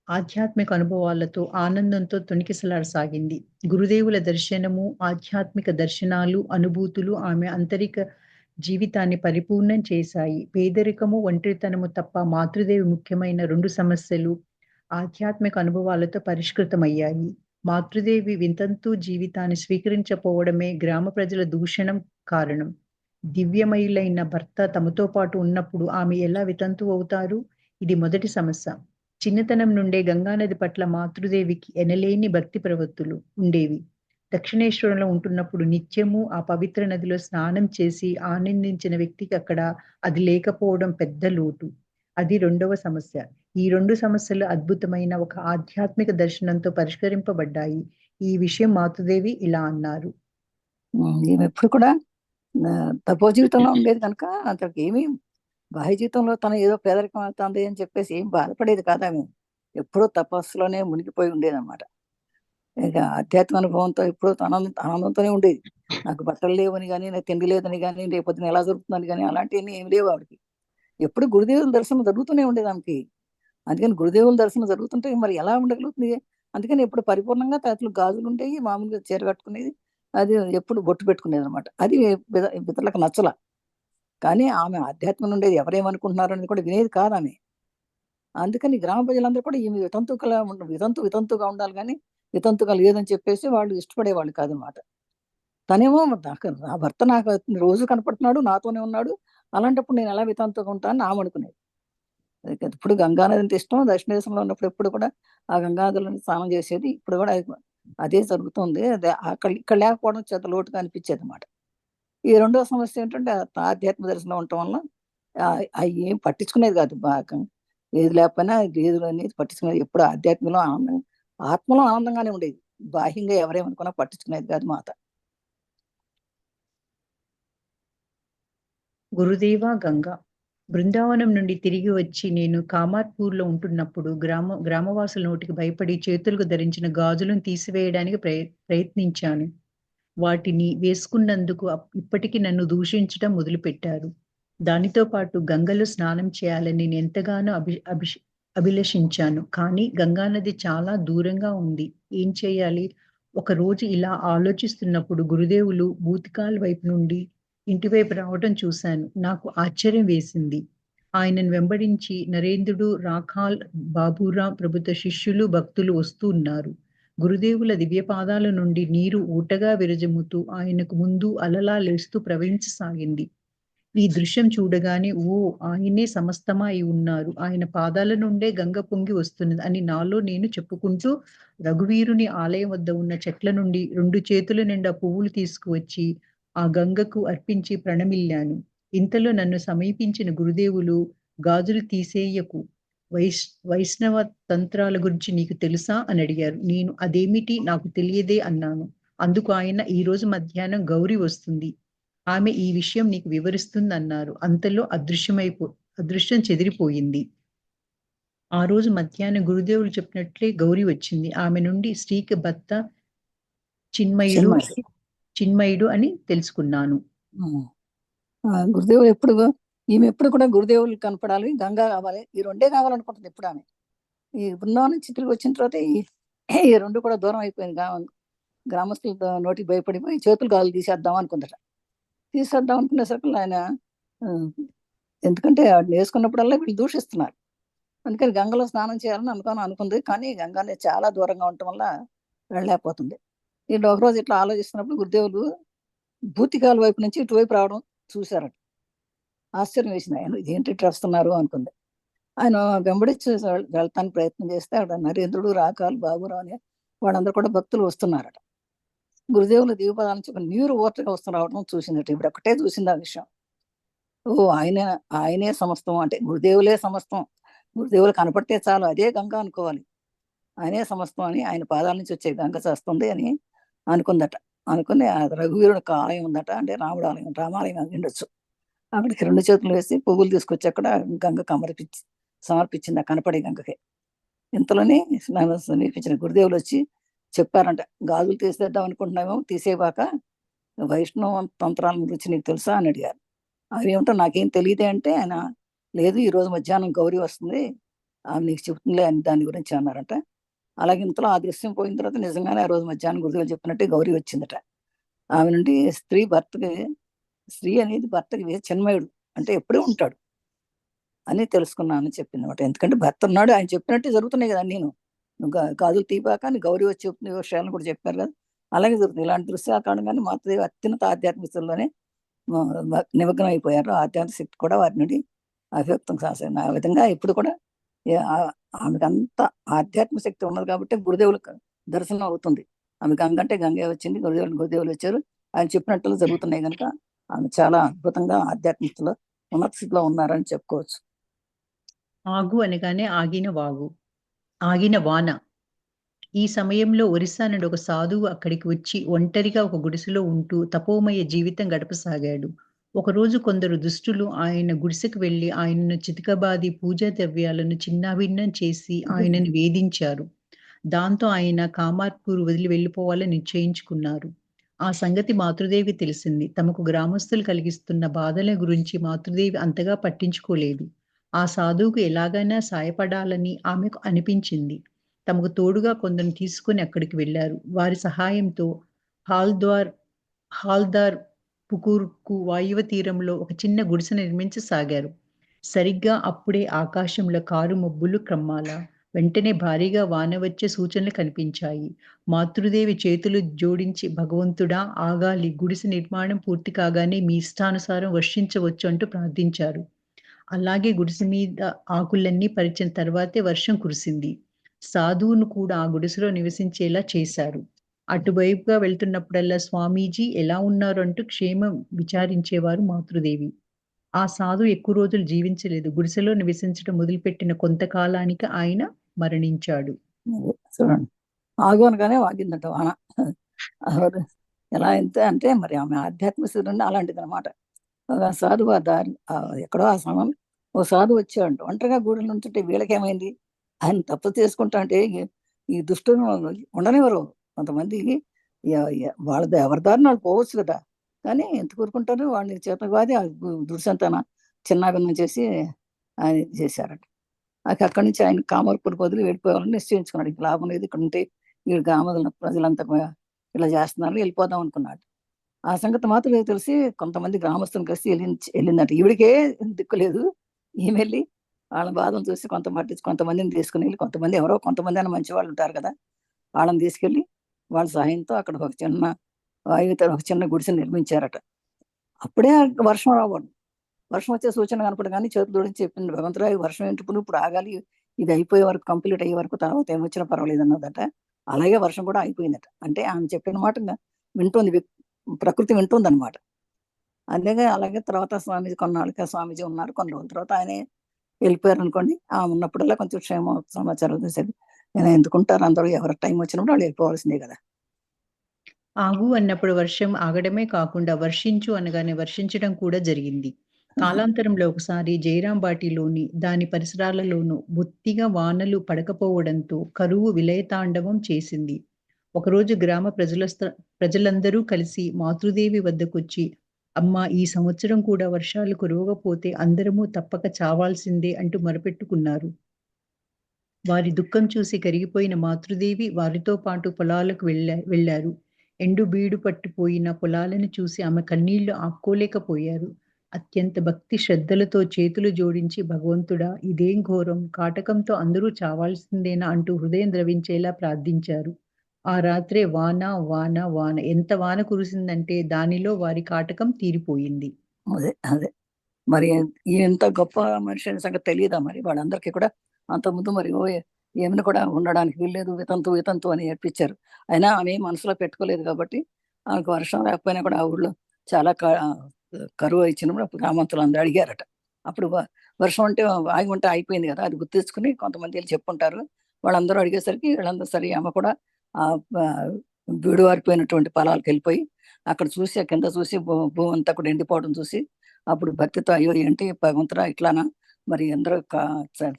ఆధ్యాత్మిక అనుభవాలతో, ఆనందంతో తొణికిసలాడసాగింది. గురుదేవుల దర్శనము, ఆధ్యాత్మిక దర్శనాలు, అనుభూతులు ఆమె ఆంతరిక జీవితాన్ని పరిపూర్ణం చేశాయి. పేదరికము, ఒంటరితనము తప్ప మాతృదేవి ముఖ్యమైన 2 సమస్యలు ఆధ్యాత్మిక అనుభవాలతో పరిష్కృతమయ్యాయి. మాతృదేవి వితంతు జీవితాన్ని స్వీకరించకపోవడమే గ్రామ ప్రజల దూషణం కారణం. దివ్యమయులైన భర్త తమతో పాటు ఉన్నప్పుడు ఆమె ఎలా వితంతువు అవుతారు? ఇది మొదటి సమస్య. చిన్నతనం నుండే గంగానది పట్ల మాతృదేవికి ఎనలేని భక్తి ప్రవృత్తులు ఉండేవి. దక్షిణేశ్వరంలో ఉంటున్నప్పుడు నిత్యము ఆ పవిత్ర నదిలో స్నానం చేసి ఆనందించిన వ్యక్తికి అక్కడ అది లేకపోవడం పెద్ద లోటు. అది రెండవ సమస్య. ఈ 2 సమస్యలు అద్భుతమైన ఒక ఆధ్యాత్మిక దర్శనంతో పరిష్కరింపబడ్డాయి. ఈ విషయం మాతృదేవి ఇలా అన్నారు. ఈమె ఎప్పుడు కూడా తపో జీవితంలో ఉండేది కనుక అతనికి ఏమీ బాహ్య జీవితంలో తను ఏదో పేదరికం అవుతుంది అని చెప్పేసి ఏం బాధపడేది కాదు ఆమె. ఎప్పుడూ తపస్సులోనే మునిగిపోయి ఉండేది అనమాట. ఇక ఆధ్యాత్మిక అనుభవంతో ఎప్పుడూ ఆనందంతోనే ఉండేది. నాకు బట్టలు లేవని కానీ, నాకు తిండి లేదని కానీ, రేపొద్దున ఎలా జరుగుతుందని కానీ అలాంటివన్నీ ఏమి లేవు ఆవిడకి. ఎప్పుడు గురుదేవుల దర్శనం జరుగుతూనే ఉండేది ఆమెకి. అందుకని గురుదేవుల దర్శనం జరుగుతుంటే మరి ఎలా ఉండగలుగుతుంది? అందుకని ఎప్పుడు పరిపూర్ణంగా చేతులు గాజులు ఉంటాయి, మామూలుగా చీర కట్టుకునేది. అది ఎప్పుడు బొట్టు పెట్టుకునేది అనమాట. అది ఇతరులకు నచ్చల. కానీ ఆమె ఆధ్యాత్మికంగా ఉండేది. ఎవరేమనుకుంటున్నారు అనేది కూడా వినేది కాదు ఆమె. అందుకని గ్రామ ప్రజలందరూ కూడా ఈమె వితంతువుగా ఉండాలి కానీ వితంతుగా లేదని చెప్పేసి వాళ్ళు ఇష్టపడేవాళ్ళు కాదనమాట. తనేమో నా భర్త నాకు రోజు కనపడుతున్నాడు, నాతోనే ఉన్నాడు. అలాంటప్పుడు నేను ఎలా వితంతుగా ఉంటానని ఆమె అనుకునేది. ఇప్పుడు గంగానది అంటే ఇష్టం. దక్షిణ దేశంలో ఉన్నప్పుడు ఎప్పుడు కూడా ఆ గంగానదిలో స్నానం చేసేది. ఇప్పుడు కూడా అదే జరుగుతుంది. అదే అక్కడ ఇక్కడ లేకపోవడం చేత లోటుగా అనిపించేది అనమాట. ఈ రెండో సమస్య ఏంటంటే ఆధ్యాత్మిక దర్శనం ఉండటం వల్ల అవి ఏం పట్టించుకునేది కాదు. బాగా ఏది లేకపోయినా లేదు అనేది పట్టించుకునేది. ఎప్పుడు ఆధ్యాత్మికంలో ఆత్మలో ఆనందంగానే ఉండేది. బాహ్యంగా ఎవరేమనుకున్నా పట్టించుకునేది కాదు మాత. గురుదేవ గంగా. బృందావనం నుండి తిరిగి వచ్చి నేను కామార్పూర్‌లో ఉంటున్నప్పుడు గ్రామవాసుల నోటికి భయపడి చేతులకు ధరించిన గాజులను తీసివేయడానికి ప్రయత్నించాను. వాటిని వేసుకున్నందుకు ఇప్పటికి నన్ను దూషించడం మొదలుపెట్టారు. దానితో పాటు గంగలో స్నానం చేయాలని నేనెంతగానో అభిలషించాను. కానీ గంగానది చాలా దూరంగా ఉంది. ఏం చేయాలి? ఒకరోజు ఇలా ఆలోచిస్తున్నప్పుడు గురుదేవులు భూతికాల్ వైపు నుండి ఇంటివైపు రావటం చూశాను. నాకు ఆశ్చర్యం వేసింది. ఆయనను వెంబడించి నరేంద్రుడు, రాఖాల్, బాబూరాం ప్రభుత్వ శిష్యులు, భక్తులు వస్తూ ఉన్నారు. గురుదేవుల దివ్యపాదాల నుండి నీరు ఊటగా విరజిమ్ముతూ ఆయనకు ముందు అలలా లేస్తూ ప్రవహించసాగింది. ఈ దృశ్యం చూడగానే ఓ ఆయనే సమస్తమా అయి ఉన్నారు. ఆయన పాదాల నుండే గంగ పొంగి వస్తున్నది అని నాలో నేను చెప్పుకుంటూ రఘువీరుని ఆలయం వద్ద ఉన్న చెట్ల నుండి 2 చేతుల నిండా పువ్వులు తీసుకువచ్చి ఆ గంగకు అర్పించి ప్రణమిల్లాను. ఇంతలో నన్ను సమీపించిన గురుదేవులు గాజులు తీసేయకు. వైష్ణవ తంత్రాల గురించి నీకు తెలుసా అని అడిగారు. నేను అదేమిటి నాకు తెలియదే అన్నాను. అందుకు ఆయన ఈ రోజు మధ్యాహ్నం గౌరి వస్తుంది. ఆమె ఈ విషయం నీకు వివరిస్తుందన్నారు. అంతలో అదృశ్యం చెదిరిపోయింది. ఆ రోజు మధ్యాహ్నం గురుదేవులు చెప్పినట్లే గౌరి వచ్చింది. ఆమె నుండి శ్రీకి భర్త చిన్మయుడు చిన్మయి. చిన్మయుడు అని తెలుసుకున్నాను. గురుదేవులు ఈమె ఎప్పుడు కూడా గురుదేవులు కనపడాలి, గంగా కావాలి, ఈ రెండే కావాలనుకుంటుంది ఎప్పుడు ఆమె. ఈ బృందావనం నుంచి తిరిగి వచ్చిన తర్వాత ఈ రెండు కూడా దూరం అయిపోయింది. గ్రామస్తుల నోటికి భయపడిపోయి చేతులు గాజులు తీసేద్దాం అనుకుందట. తీసేద్దాం అనుకునేసరికి ఆయన ఎందుకంటే ఆవిడ వేసుకున్నప్పుడల్లా వీళ్ళు దూషిస్తున్నారు. అందుకని గంగలో స్నానం చేయాలని అనుకుంది. కానీ గంగా అనేది చాలా దూరంగా ఉండటం వల్ల వెళ్ళలేకపోతుంది. వీళ్ళు ఒకరోజు ఇట్లా ఆలోచిస్తున్నప్పుడు గురుదేవులు భూతికాల వైపు నుంచి ఇటువైపు రావడం చూశారట. ఆశ్చర్యం వేసింది. ఆయన ఇదేంటి ఇట్లా వస్తున్నారు అనుకుంది. ఆయన వెంబడించి వెళ్తానికి ప్రయత్నం చేస్తే అక్కడ నరేంద్రుడు, రాకాలు, బాబురావు అని వాళ్ళందరూ కూడా భక్తులు వస్తున్నారట. గురుదేవులు దీపదాల నుంచి ఒక నీరు ఓటగా రావడం చూసిందట. ఇప్పుడు ఒక్కటే చూసింది ఆ విషయం. ఓ ఆయనే సమస్తం, అంటే గురుదేవులే సమస్తం, గురుదేవులు కనపడితే చాలు అదే గంగ అనుకోవాలి, ఆయనే సమస్తం అని, ఆయన పాదాల నుంచి వచ్చే గంగ చేస్తుంది అని అనుకుందట. అనుకుని రఘువీరుడు ఆలయం ఉందట, అంటే రాముడు ఆలయం, రామాలయం ఉండొచ్చు. అక్కడికి 2 చేతులు వేసి పువ్వులు తీసుకొచ్చి అక్కడ గంగ సమర్పించింది ఆ కనపడే గంగకి. ఇంతలోనే నన్ను సమీపించిన గురుదేవులు వచ్చి చెప్పారంట, గాజులు తీసేద్దాం అనుకుంటున్నామేమో, తీసేవాక వైష్ణవ తంత్రాల గురించి నీకు తెలుసా అని అడిగారు. అవేమిటో నాకేం తెలియదే అంటే ఆయన, లేదు ఈ రోజు మధ్యాహ్నం గౌరీ వస్తుంది, ఆమె నీకు చెబుతుందిలే అని దాని గురించి అన్నారంట. అలాగే ఇంతలో ఆ దృశ్యం పోయిన తర్వాత నిజంగానే ఆ రోజు మధ్యాహ్నం గురుదేవులు చెప్పినట్టే గౌరీ వచ్చిందట. ఆమె నుండి స్త్రీ అనేది భర్తకి చిన్మయుడు, అంటే ఎప్పుడూ ఉంటాడు అని తెలుసుకున్నాను చెప్పింది అనమాట. ఎందుకంటే భర్త ఉన్నాడు, ఆయన చెప్పినట్టు జరుగుతున్నాయి కదా నేను. నువ్వు గాజులు తీపాక అని గౌరీ వచ్చి చెప్పిన విషయాలను కూడా చెప్పారు కదా, అలాగే జరుగుతుంది. ఇలాంటి దృశ్యాల కారణంగానే మాతృదేవి అత్యున్నత ఆధ్యాత్మికతలోనే నిమగ్నం అయిపోయారు. ఆధ్యాత్మిక శక్తి కూడా వారి నుండి అభివ్యక్తం చేశారు. ఆ విధంగా ఇప్పుడు కూడా ఆమెకు అంత ఆధ్యాత్మిక శక్తి ఉన్నది కాబట్టి గురుదేవులకు దర్శనం అవుతుంది. ఆమె గంగ అంటే గంగే వచ్చింది, గురుదేవులు వచ్చారు, ఆయన చెప్పినట్లు జరుగుతున్నాయి కనుక ఆమె చాలా అద్భుతంగా ఆధ్యాత్మికతలో ఉన్నత స్థితిలో ఉన్నారని చెప్పుకోవచ్చు. ఆగు అనగానే ఆగిన వాగు, ఆగిన వాన. ఈ సమయంలో ఒరిస్సా నుండి ఒక సాధువు అక్కడికి వచ్చి ఒంటరిగా ఒక గుడిసెలో ఉంటూ తపోమయ జీవితం గడపసాగాడు. ఒకరోజు కొందరు దుష్టులు ఆయన గుడిసెకు వెళ్లి ఆయనను చితకబాది పూజా ద్రవ్యాలను చిన్నాభిన్నం చేసి ఆయనను వేధించారు. దాంతో ఆయన కామార్పూర్ వదిలి వెళ్ళిపోవాలని నిశ్చయించుకున్నారు. ఆ సంగతి మాతృదేవికి తెలిసింది. తమకు గ్రామస్తులు కలిగిస్తున్న బాధల గురించి మాతృదేవి అంతగా పట్టించుకోలేదు. ఆ సాధువుకు ఎలాగైనా సాయపడాలని ఆమెకు అనిపించింది. తమకు తోడుగా కొందరిని తీసుకొని అక్కడికి వెళ్లారు. వారి సహాయంతో హాల్ద్వార్ హాల్దార్ పుకూర్‌కు వాయువ్య తీరంలో ఒక చిన్న గుడిసె నిర్మించసాగారు. సరిగ్గా అప్పుడే ఆకాశంలో కారు మబ్బులు క్రమ్మాల. వెంటనే భారీగా వాన వచ్చే సూచనలు కనిపించాయి. మాతృదేవి చేతులు జోడించి భగవంతుడా ఆగాలి, గుడిసె నిర్మాణం పూర్తి కాగానే మీ ఇష్టానుసారం వర్షించవచ్చు అంటూ ప్రార్థించారు. అలాగే గుడిసె మీద ఆకులన్నీ పరిచిన తర్వాతే వర్షం కురిసింది. సాధువును కూడా ఆ గుడిసెలో నివసించేలా చేశారు. అటువైపుగా వెళ్తున్నప్పుడల్లా స్వామీజీ ఎలా ఉన్నారు అంటూ క్షేమం విచారించేవారు మాతృదేవి. ఆ సాధువు ఎక్కువ రోజులు జీవించలేదు. గుడిసెలో నివసించడం మొదలుపెట్టిన కొంతకాలానికి ఆయన మరణించాడు. అదే చూడండి. ఆగు అనగానే వాగిందట వాన. అదే ఎలా అంటే మరి ఆమె ఆధ్యాత్మిక స్థితి అలాంటిదనమాట. ఒక సాధువు ఆ దారి ఎక్కడో ఆ సమయం ఓ సాధువు వచ్చాడంట. ఒంటరిగా గూడెలో నుంచుంటే వీళ్ళకేమైంది? ఆయన తప్పు చేసుకుంటా అంటే ఈ దుష్టులు ఉండనివ్వరు. కొంతమంది వాళ్ళది ఎవరి దారిన వాళ్ళు పోవచ్చు కదా! కానీ ఎంత కూరుకుంటారు వాళ్ళని చేతకాది దుడిసంతన చిన్నాభిన్నం చేసి ఆయన ఇది చేశారట. అక్కడి నుంచి ఆయన కామార్పూర్ వదిలి వెళ్ళిపోవాలని నిశ్చయించుకున్నాడు. ఇంక లాభం లేదు ఇక్కడుంటే ఈడు ప్రజలంతా ఇలా చేస్తున్నారు వెళ్ళిపోదాం అనుకున్నాడు. ఆ సంగతి మాత్రం నాకు తెలిసి కొంతమంది గ్రామస్తులను కలిసి వెళ్ళిందట. ఈవిడికే దిక్కు లేదు. ఈమెళ్ళి వాళ్ళ బాధను చూసి కొంతమందిని తీసుకొని వెళ్ళి కొంతమంది అయినా మంచివాళ్ళు ఉంటారు కదా! వాళ్ళని తీసుకెళ్ళి వాళ్ళ సహాయంతో అక్కడ ఒక చిన్న ఒక చిన్న గుడిసె నిర్మించారట. అప్పుడే వర్షం రావడం. వర్షం వచ్చే సూచన కనపడగానే చేతులు జోడించి చెప్పింది, భగవంతుడా ఈ వర్షం ఏంటి ఇప్పుడు ఆగాలి. ఇది అయిపోయే వరకు కంప్లీట్ అయ్యే వరకు తర్వాత ఏమొచ్చినా పర్వాలేదన్నదట. అలాగే వర్షం కూడా అయిపోయిందట. అంటే ఆమె చెప్పిన మాట వింటోంది. ప్రకృతి వింటుందనమాట. అలాగే తర్వాత స్వామీజీ కొన్నాళ్ళకి స్వామీజీ ఉన్నారు. కొన్ని రోజుల తర్వాత ఆయనే వెళ్ళిపోయారనుకోండి. ఉన్నప్పుడల్లా కొంచెం క్షేమ సమాచారాలు తెలిసేది. ఎందుకుంటారు అందరూ ఎవరి టైం వచ్చినప్పుడు వాళ్ళు వెళ్ళిపోవాల్సిందే కదా! ఆగు అన్నప్పుడు వర్షం ఆగడమే కాకుండా వర్షించు అనగానే వర్షించడం కూడా జరిగింది. కాలాంతరంలో ఒకసారి జైరాంబాటిలోని దాని పరిసరాలలోనూ బొత్తిగా వానలు పడకపోవడంతో కరువు విలయతాండవం చేసింది. ఒకరోజు గ్రామ ప్రజలందరూ కలిసి మాతృదేవి వద్దకొచ్చి, అమ్మా ఈ సంవత్సరం కూడా వర్షాలు కురవకపోతే అందరము తప్పక చావాల్సిందే అంటూ మొరపెట్టుకున్నారు. వారి దుఃఖం చూసి కరిగిపోయిన మాతృదేవి వారితో పాటు పొలాలకు వెళ్లారు. ఎండు బీడు పట్టిపోయిన పొలాలను చూసి ఆమె కన్నీళ్లు ఆపుకోలేకపోయారు. అత్యంత భక్తి శ్రద్ధలతో చేతులు జోడించి భగవంతుడా ఇదేం ఘోరం, కాటకంతో అందరూ చావాల్సిందేనా అంటూ హృదయం ద్రవించేలా ప్రార్థించారు. ఆ రాత్రే వాన వాన వాన ఎంత వాన కురిసిందంటే దానిలో వారి కాటకం తీరిపోయింది. అదే మరి ఎంత గొప్ప మనిషి అనే సంగతి తెలియదా మరి వాళ్ళందరికీ కూడా? అంతకుముందు మరి ఏమైనా కూడా ఉండడానికి వీల్లేదు, వితంతు అని ఏడ్పించారు. అయినా ఆమె మనసులో పెట్టుకోలేదు కాబట్టి ఆమెకు వర్షం రాకపోయినా కూడా ఆ ఊళ్ళో చాలా కరువు ఇచ్చినప్పుడు అప్పుడు గ్రామంతులు అందరూ అడిగారట. అప్పుడు వర్షం అంటే ఆగి ఉంటే అయిపోయింది కదా! అది గుర్తించుకుని కొంతమంది వెళ్ళి చెప్పుంటారు. వాళ్ళందరూ అడిగేసరికి వీళ్ళందరూ సరే ఆమె కూడా బీడు వారిపోయినటువంటి పొలాలకు వెళ్ళిపోయి అక్కడ చూసి ఆ కింద చూసి భూమి అంతా కూడా ఎండిపోవడం చూసి అప్పుడు భక్తితో అయ్యో ఏంటి భగవంతుడా ఇట్లానా మరి అందరూ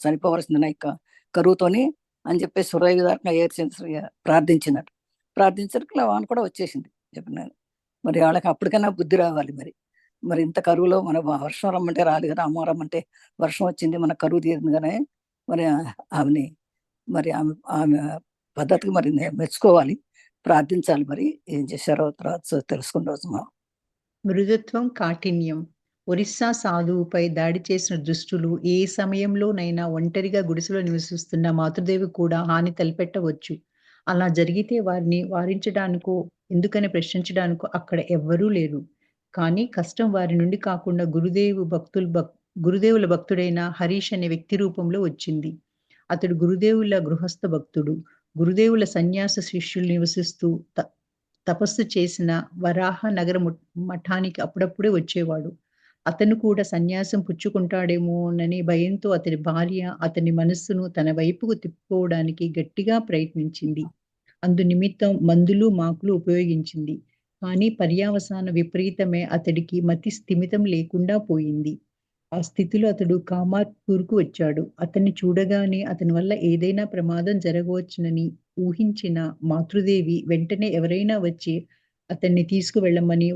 చనిపోవలసిందినా కరువుతోని అని చెప్పేసి హృదయదారకంగా ప్రార్థించినట్టు. ప్రార్థించడానికి వాన కూడా వచ్చేసింది చెప్పినాను. మరి వాళ్ళకి అప్పటికైనా బుద్ధి రావాలి మరి. మరి ఇంత కరువులో మన వర్షం రమ్మంటే రాదు కదా! అమ్మ రమ్మంటే వర్షం వచ్చింది మన కరువు తీరింది కానీ మరి ఆమెని మరి ఆమె పద్ధతికి మరి మెచ్చుకోవాలి, ప్రార్థించాలి. మరి ఏం చేశారో తర్వాత తెలుసుకున్న రోజు మనం. మృదుత్వం, కాఠిన్యం. ఒరిస్సా సాధువుపై దాడి చేసిన దుష్టులు ఏ సమయంలోనైనా ఒంటరిగా గుడిసెలో నివసిస్తున్న మాతృదేవి కూడా హాని తలపెట్టవచ్చు. అలా జరిగితే వారిని వారించడానికో, ఎందుకని ప్రశ్నించడానికో అక్కడ ఎవ్వరూ లేరు. కానీ కష్టం వారి నుండి కాకుండా గురుదేవుల భక్తుడైన హరీష్ అనే వ్యక్తి రూపంలో వచ్చింది. అతడు గురుదేవుల గృహస్థ భక్తుడు. గురుదేవుల సన్యాస శిష్యులు నివసిస్తూ తపస్సు చేసిన వరాహ నగర మఠానికి అప్పుడప్పుడే వచ్చేవాడు. అతను కూడా సన్యాసం పుచ్చుకుంటాడేమోనని భయంతో అతని భార్య అతని మనస్సును తన వైపుకు తిప్పుకోవడానికి గట్టిగా ప్రయత్నించింది. అందు నిమిత్తం మందులు, మాకులు ఉపయోగించింది. కానీ పర్యవసాన విపరీతమే అతడికి మతి స్థిమితం లేకుండా పోయింది. ఆ స్థితిలో అతడు కామార్పూర్‌కు వచ్చాడు. అతన్ని చూడగానే అతని వల్ల ఏదైనా ప్రమాదం జరగవచ్చునని ఊహించిన మాతృదేవి వెంటనే ఎవరైనా వచ్చి అతన్ని తీసుకువెళ్ళమని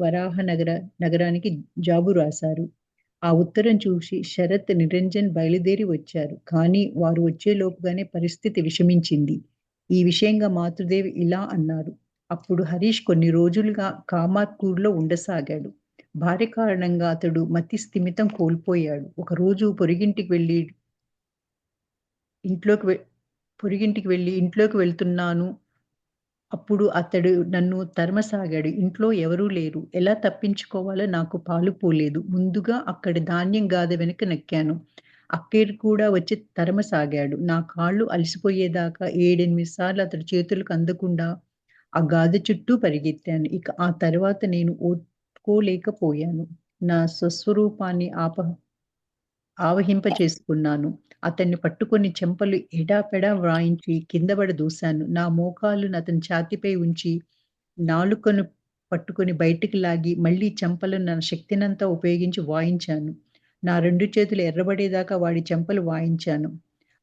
నగరానికి జాబు రాశారు. ఆ ఉత్తరం చూసి శరత్, నిరంజన్ బయలుదేరి వచ్చారు. కానీ వారు వచ్చేలోపుగానే పరిస్థితి విషమించింది. ఈ విషయంగా మాతృదేవి ఇలా అన్నారు. అప్పుడు హరీష్ కొన్ని రోజులుగా కామార్పూర్‌లో ఉండసాగాడు. భార్య కారణంగా అతడు మతి స్థిమితం కోల్పోయాడు. ఒకరోజు ఇంట్లోకి వె పొరుగింటికి వెళ్ళి ఇంట్లోకి వెళ్తున్నాను. అప్పుడు అతడు నన్ను తరమసాగాడు. ఇంట్లో ఎవరూ లేరు. ఎలా తప్పించుకోవాలో నాకు పాలు పోలేదు. ముందుగా అక్కడి ధాన్యం గాదె వెనక నక్కాను. అక్కయ్య కూడా వచ్చి తరమసాగాడు. నా కాళ్ళు అలసిపోయేదాకా 7, 8 సార్లు అతడి చేతులకు అందకుండా ఆ గాదె చుట్టూ పరిగెత్తాను. ఇక ఆ తర్వాత నేను ఓర్చుకోలేకపోయాను. నా స్వస్వరూపాన్ని ఆవహింపచేసుకున్నాను. అతన్ని పట్టుకొని చెంపలు ఎడాపెడా వ్రాయించి కిందపడ దూశాను. నా మోకాలును అతని ఛాతీపై ఉంచి, నాలుకను పట్టుకొని బయటికి లాగి, మళ్ళీ చెంపలను నా శక్తినంతా ఉపయోగించి వాయించాను. నా 2 చేతులు ఎర్రబడేదాకా వాడి చెంపలు వాయించాను.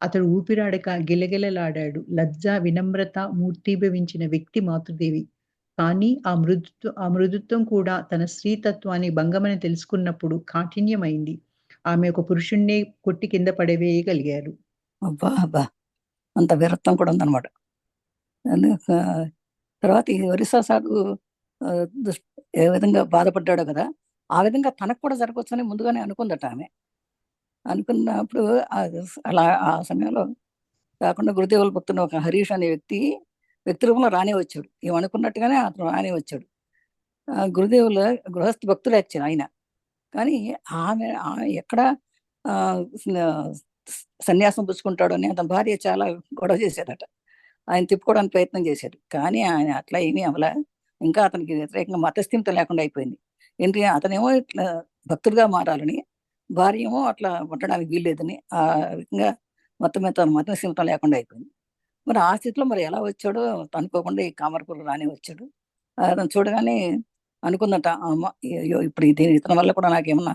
అతడు ఊపిరాడక గిలగిలలాడాడు. లజ్జ, వినమ్రత మూర్తీభవించిన వ్యక్తి మాతృదేవి. కానీ ఆ మృదుత్వం కూడా తన స్త్రీతత్వాన్ని భంగమని తెలుసుకున్నప్పుడు కాఠిన్యమైంది. ఆమె ఒక పురుషుడినే కొట్టి కింద పడవేయగలిగారు. అబ్బా! అబ్బా! అంత వీరత్వం కూడా ఉందనమాట. తర్వాత ఈ ఒరిస్సా సాధువు ఏ విధంగా బాధపడ్డాడో కదా! ఆ విధంగా తనకు కూడా జరగొచ్చని ముందుగానే అనుకుందట ఆమె. అనుకున్నప్పుడు అలా ఆ సమయంలో కాకుండా గురుదేవుల భక్తుడు ఒక హరీష్ అనే వ్యక్తి రూపంలో రానే వచ్చాడు. అనుకున్నట్టుగానే అతను రానే వచ్చాడు. గురుదేవుల గృహస్థ భక్తుడు యాక్చువల్లీ ఆయన. కానీ ఆమె ఎక్కడ సన్యాసం పుచ్చుకుంటాడు అని అతని భార్య చాలా గొడవ చేసేదట. ఆయన తిప్పుకోవడానికి ప్రయత్నం చేశాడు. కానీ ఆయన అట్లా ఏమీ అవ్వలా. ఇంకా అతనికి వ్యతిరేకంగా మతస్థిమిత లేకుండా అయిపోయింది. ఏంటి అతనేమో ఇట్లా భక్తుడిగా మారాలని, భార్య ఏమో అట్లా ఉండడానికి వీల్లేదని ఆ విధంగా మొత్తం మీద తన మతస్థిమితం లేకుండా అయిపోయింది. మరి ఆ స్థితిలో మరి ఎలా వచ్చాడో అనుకోకుండా ఈ కామర్పురం రానే వచ్చాడు. అతను చూడగానే అనుకుందట, అమ్మ అయ్యో! ఇప్పుడు ఇతని వల్ల కూడా నాకేమన్నా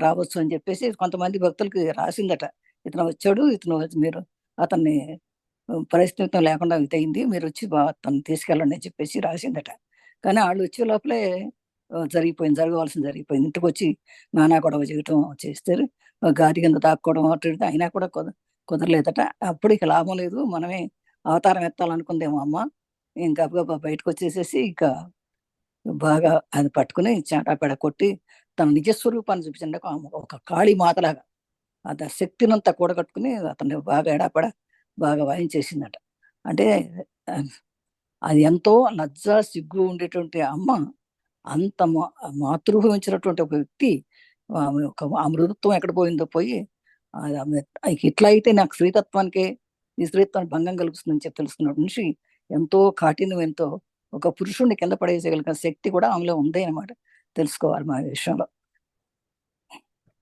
రావచ్చు అని చెప్పేసి కొంతమంది భక్తులకి రాసిందట. ఇతను వచ్చాడు. మీరు అతన్ని పరిస్థితి లేకుండా ఇదయింది. మీరొచ్చి తనని తీసుకెళ్ళండి అని చెప్పేసి రాసిందట. కానీ ఆళ్ళు వచ్చే లోపలే జరగవలసింది జరిగిపోయింది. ఇంటికొచ్చి నానా గొడవ చేయటం చేస్తారు. గాది కింద దాక్కోవడం అటు ఇటు అయినా కూడా కుదరలేదట. అప్పుడు ఇక లాభం లేదు. మనమే అవతారం ఎత్తాలనుకుందేమో అమ్మ. గబగబా బయటకొచ్చేసేసి ఇక బాగా అది పట్టుకుని చాటాపేడ కొట్టి తన నిజ స్వరూపాన్ని చూపించండి. ఒక కాళీ మాతలాగా శక్తినంతా కూడగట్టుకుని అతన్ని బాగా ఎడాపెడా బాగా వాయించేసిందట. అంటే అది ఎంతో లజ్జ, సిగ్గు ఉండేటువంటి అమ్మ అంత మాతృభవించినటువంటి ఒక వ్యక్తి ఆ మృదుత్వం ఎక్కడ పోయిందో పోయి ఆమె ఇట్లా అయితే నాకు స్త్రీతత్వానికే ఈ స్త్రీత్వానికి భంగం కలుగుతుందని చెప్పి తెలుసుకున్న నుంచి ఎంతో కాఠిన్యం, ఎంతో ఒక పురుషుడిని కింద పడేసేయగలిగిన శక్తి కూడా ఆమెలో ఉంది అన్నమాట. తెలుసుకోవాలి మా విషయంలో.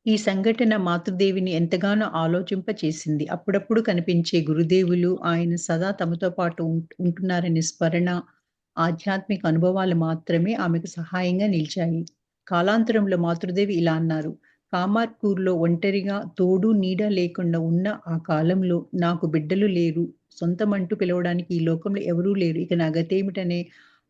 ఈ సంఘటన మాతృదేవిని ఎంతగానో ఆలోచింపచేసింది. అప్పుడప్పుడు కనిపించే గురుదేవులు ఆయన సదా తమతో పాటు ఉంటున్నారనే స్మరణ, ఆధ్యాత్మిక అనుభవాలు మాత్రమే ఆమెకు సహాయంగా నిలిచాయి. కాలాంతరంలో మాతృదేవి ఇలా అన్నారు. కామార్పూర్‌లో ఒంటరిగా తోడు, నీడ లేకుండా ఉన్న ఆ కాలంలో నాకు బిడ్డలు లేరు. సొంతమంటూ పిలవడానికి ఈ లోకంలో ఎవరూ లేరు. ఇక నా గతేమిటనే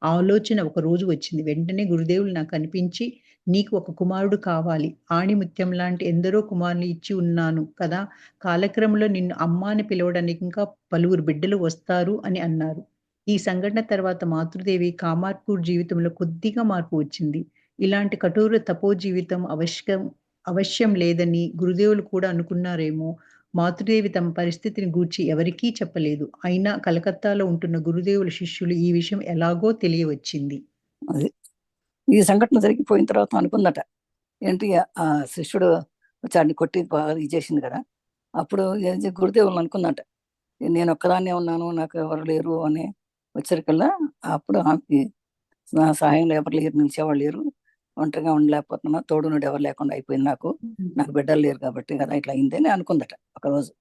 ఆలోచన ఒకరోజు వచ్చింది. వెంటనే గురుదేవులు నాకు కనిపించి, నీకు ఒక కుమారుడు కావాలి. ఆణిముత్యం లాంటి ఎందరో కుమారుల్ని ఇచ్చి ఉన్నాను కదా! కాలక్రమంలో నిన్ను అమ్మ అని పిలవడానికి ఇంకా పలువురు బిడ్డలు వస్తారు అని అన్నారు. ఈ సంఘటన తర్వాత మాతృదేవి కామార్పూర్ జీవితంలో కొద్దిగా మార్పు వచ్చింది. ఇలాంటి కఠోర తపో జీవితం అవశ్యం లేదని గురుదేవులు కూడా అనుకున్నారేమో! మాతృదేవి తమ పరిస్థితిని గూర్చి ఎవరికీ చెప్పలేదు. అయినా కలకత్తాలో ఉంటున్న గురుదేవుల శిష్యులు ఈ విషయం ఎలాగో తెలియవచ్చింది. అది. ఈ సంఘటన జరిగిపోయిన తర్వాత అనుకుందట. ఏంటి ఆ శిష్యుడు వచ్చి ఆడిని కొట్టి బాగా ఇది చేసింది కదా! అప్పుడు గురుదేవులు అనుకుందట. నేనొక్కదాన్నే ఉన్నాను. నాకు ఎవరు లేరు అని వచ్చరికల్లా అప్పుడు ఆమెకి నా సహాయంలో ఎవరు లేరు, నిలిచేవాళ్ళు లేరు. ఒంటరిగా ఉండలేకపోతున్నా. తోడునోడు ఎవరు లేకుండా అయిపోయింది నాకు. నాకు బిడ్డలు లేరు కాబట్టి కదా ఇట్లా అయిందని అనుకుందట ఒకరోజు.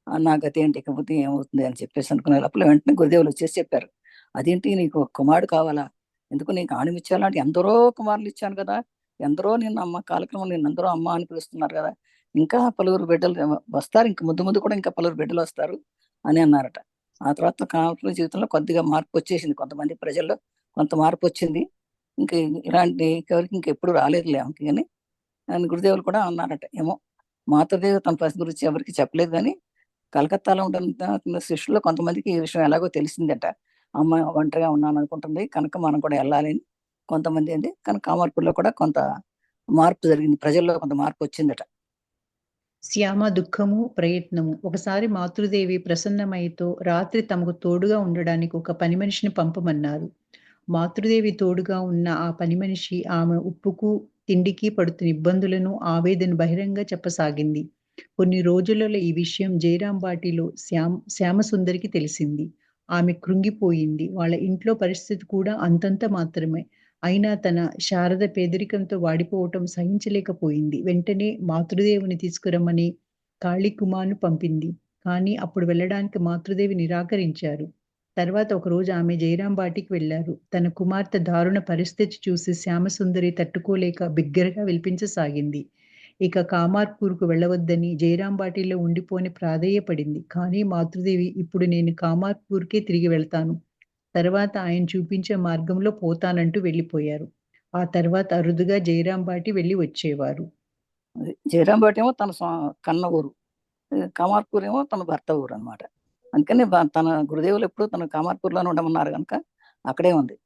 నా గతి ఏంటి ఇకపోతే ఏమవుతుంది అని చెప్పేసి అనుకునే లోపల వెంటనే గురుదేవులు వచ్చేసి చెప్పారు. అదేంటి నీకు కుమారుడు కావాలా? ఎందుకు నీకు ఆణిమిచ్చాలంటే ఎందరో కుమారులు ఇచ్చాను కదా, ఎందరో నిన్ను అమ్మ కాలక్రమం నిన్ను అందరూ అమ్మ అని పిలుస్తున్నారు కదా, ఇంకా పలువురు బిడ్డలు వస్తారు, ఇంక ముందు ముందు కూడా ఇంకా పలువురు బిడ్డలు వస్తారు అని అన్నారట. ఆ తర్వాత కాలక్రమ జీవితంలో కొద్దిగా మార్పు వచ్చేసింది, కొంతమంది ప్రజల్లో కొంత మార్పు వచ్చింది. ఇంక ఇలాంటి ఎవరికి ఇంకెప్పుడు రాలేదులే ఆమెకి కానీ అని గురుదేవులు కూడా అన్నారట. ఏమో మాతృదేవి తన పరిస్థితి గురించి ఎవరికి చెప్పలేదు కానీ కలకత్తాలో ఉంటున్న శిష్యుల్లో కొంతమందికి ఈ విషయం ఎలాగో తెలిసిందట. అమ్మ ఒంటరిగా ఉన్నాను అనుకుంటుంది కనుక మనం కూడా వెళ్ళాలి అని కొంతమంది అండి. కానీ కామార్పుల్లో కూడా కొంత మార్పు జరిగింది, ప్రజల్లో కొంత మార్పు వచ్చిందట. శ్యామ దుఃఖము, ప్రయత్నము. ఒకసారి మాతృదేవి ప్రసన్నమయితో రాత్రి తమకు తోడుగా ఉండడానికి ఒక పని మనిషిని పంపమన్నారు. మాతృదేవి తోడుగా ఉన్న ఆ పని మనిషి ఆమె ఉప్పుకు, తిండికి పడుతున్న ఇబ్బందులను, ఆవేదన బహిరంగ చెప్పసాగింది. కొన్ని రోజులలో ఈ విషయం జయరాంబాటిలో శ్యామసుందరికి తెలిసింది. ఆమె కృంగిపోయింది. వాళ్ళ ఇంట్లో పరిస్థితి కూడా అంతంత మాత్రమే. అయినా తన శారద పేదరికంతో వాడిపోవటం సహించలేకపోయింది. వెంటనే మాతృదేవిని తీసుకురమ్మని కాళీకుమార్‌ను పంపింది. కానీ అప్పుడు వెళ్ళడానికి మాతృదేవి నిరాకరించారు. తర్వాత ఒకరోజు ఆమె జయరాం బాటికి వెళ్లారు. తన కుమార్తె దారుణ పరిస్థితి చూసి శ్యామసుందరి తట్టుకోలేక బిగ్గరగా విలపించసాగింది. ఇక కామార్పూర్‌కు వెళ్ళవద్దని జయరాం బాటిలో ఉండిపోని ప్రాధేయపడింది. కానీ మాతృదేవి ఇప్పుడు నేను కామార్పూర్‌కే తిరిగి వెళ్తాను. తర్వాత ఆయన చూపించే మార్గంలో పోతానంటూ వెళ్ళిపోయారు. ఆ తర్వాత అరుదుగా జయరాం బాటి వెళ్లి వచ్చేవారు. జయరాంపేట ఏమో తన కన్న ఊరు, కామార్పూర్ ఏమో తన భర్త ఊరు అనమాట. అందుకని తన గురుదేవులు ఎప్పుడు తన కామార్పూర్లోనే ఉండమన్నారు కనుక అక్కడే ఉంది.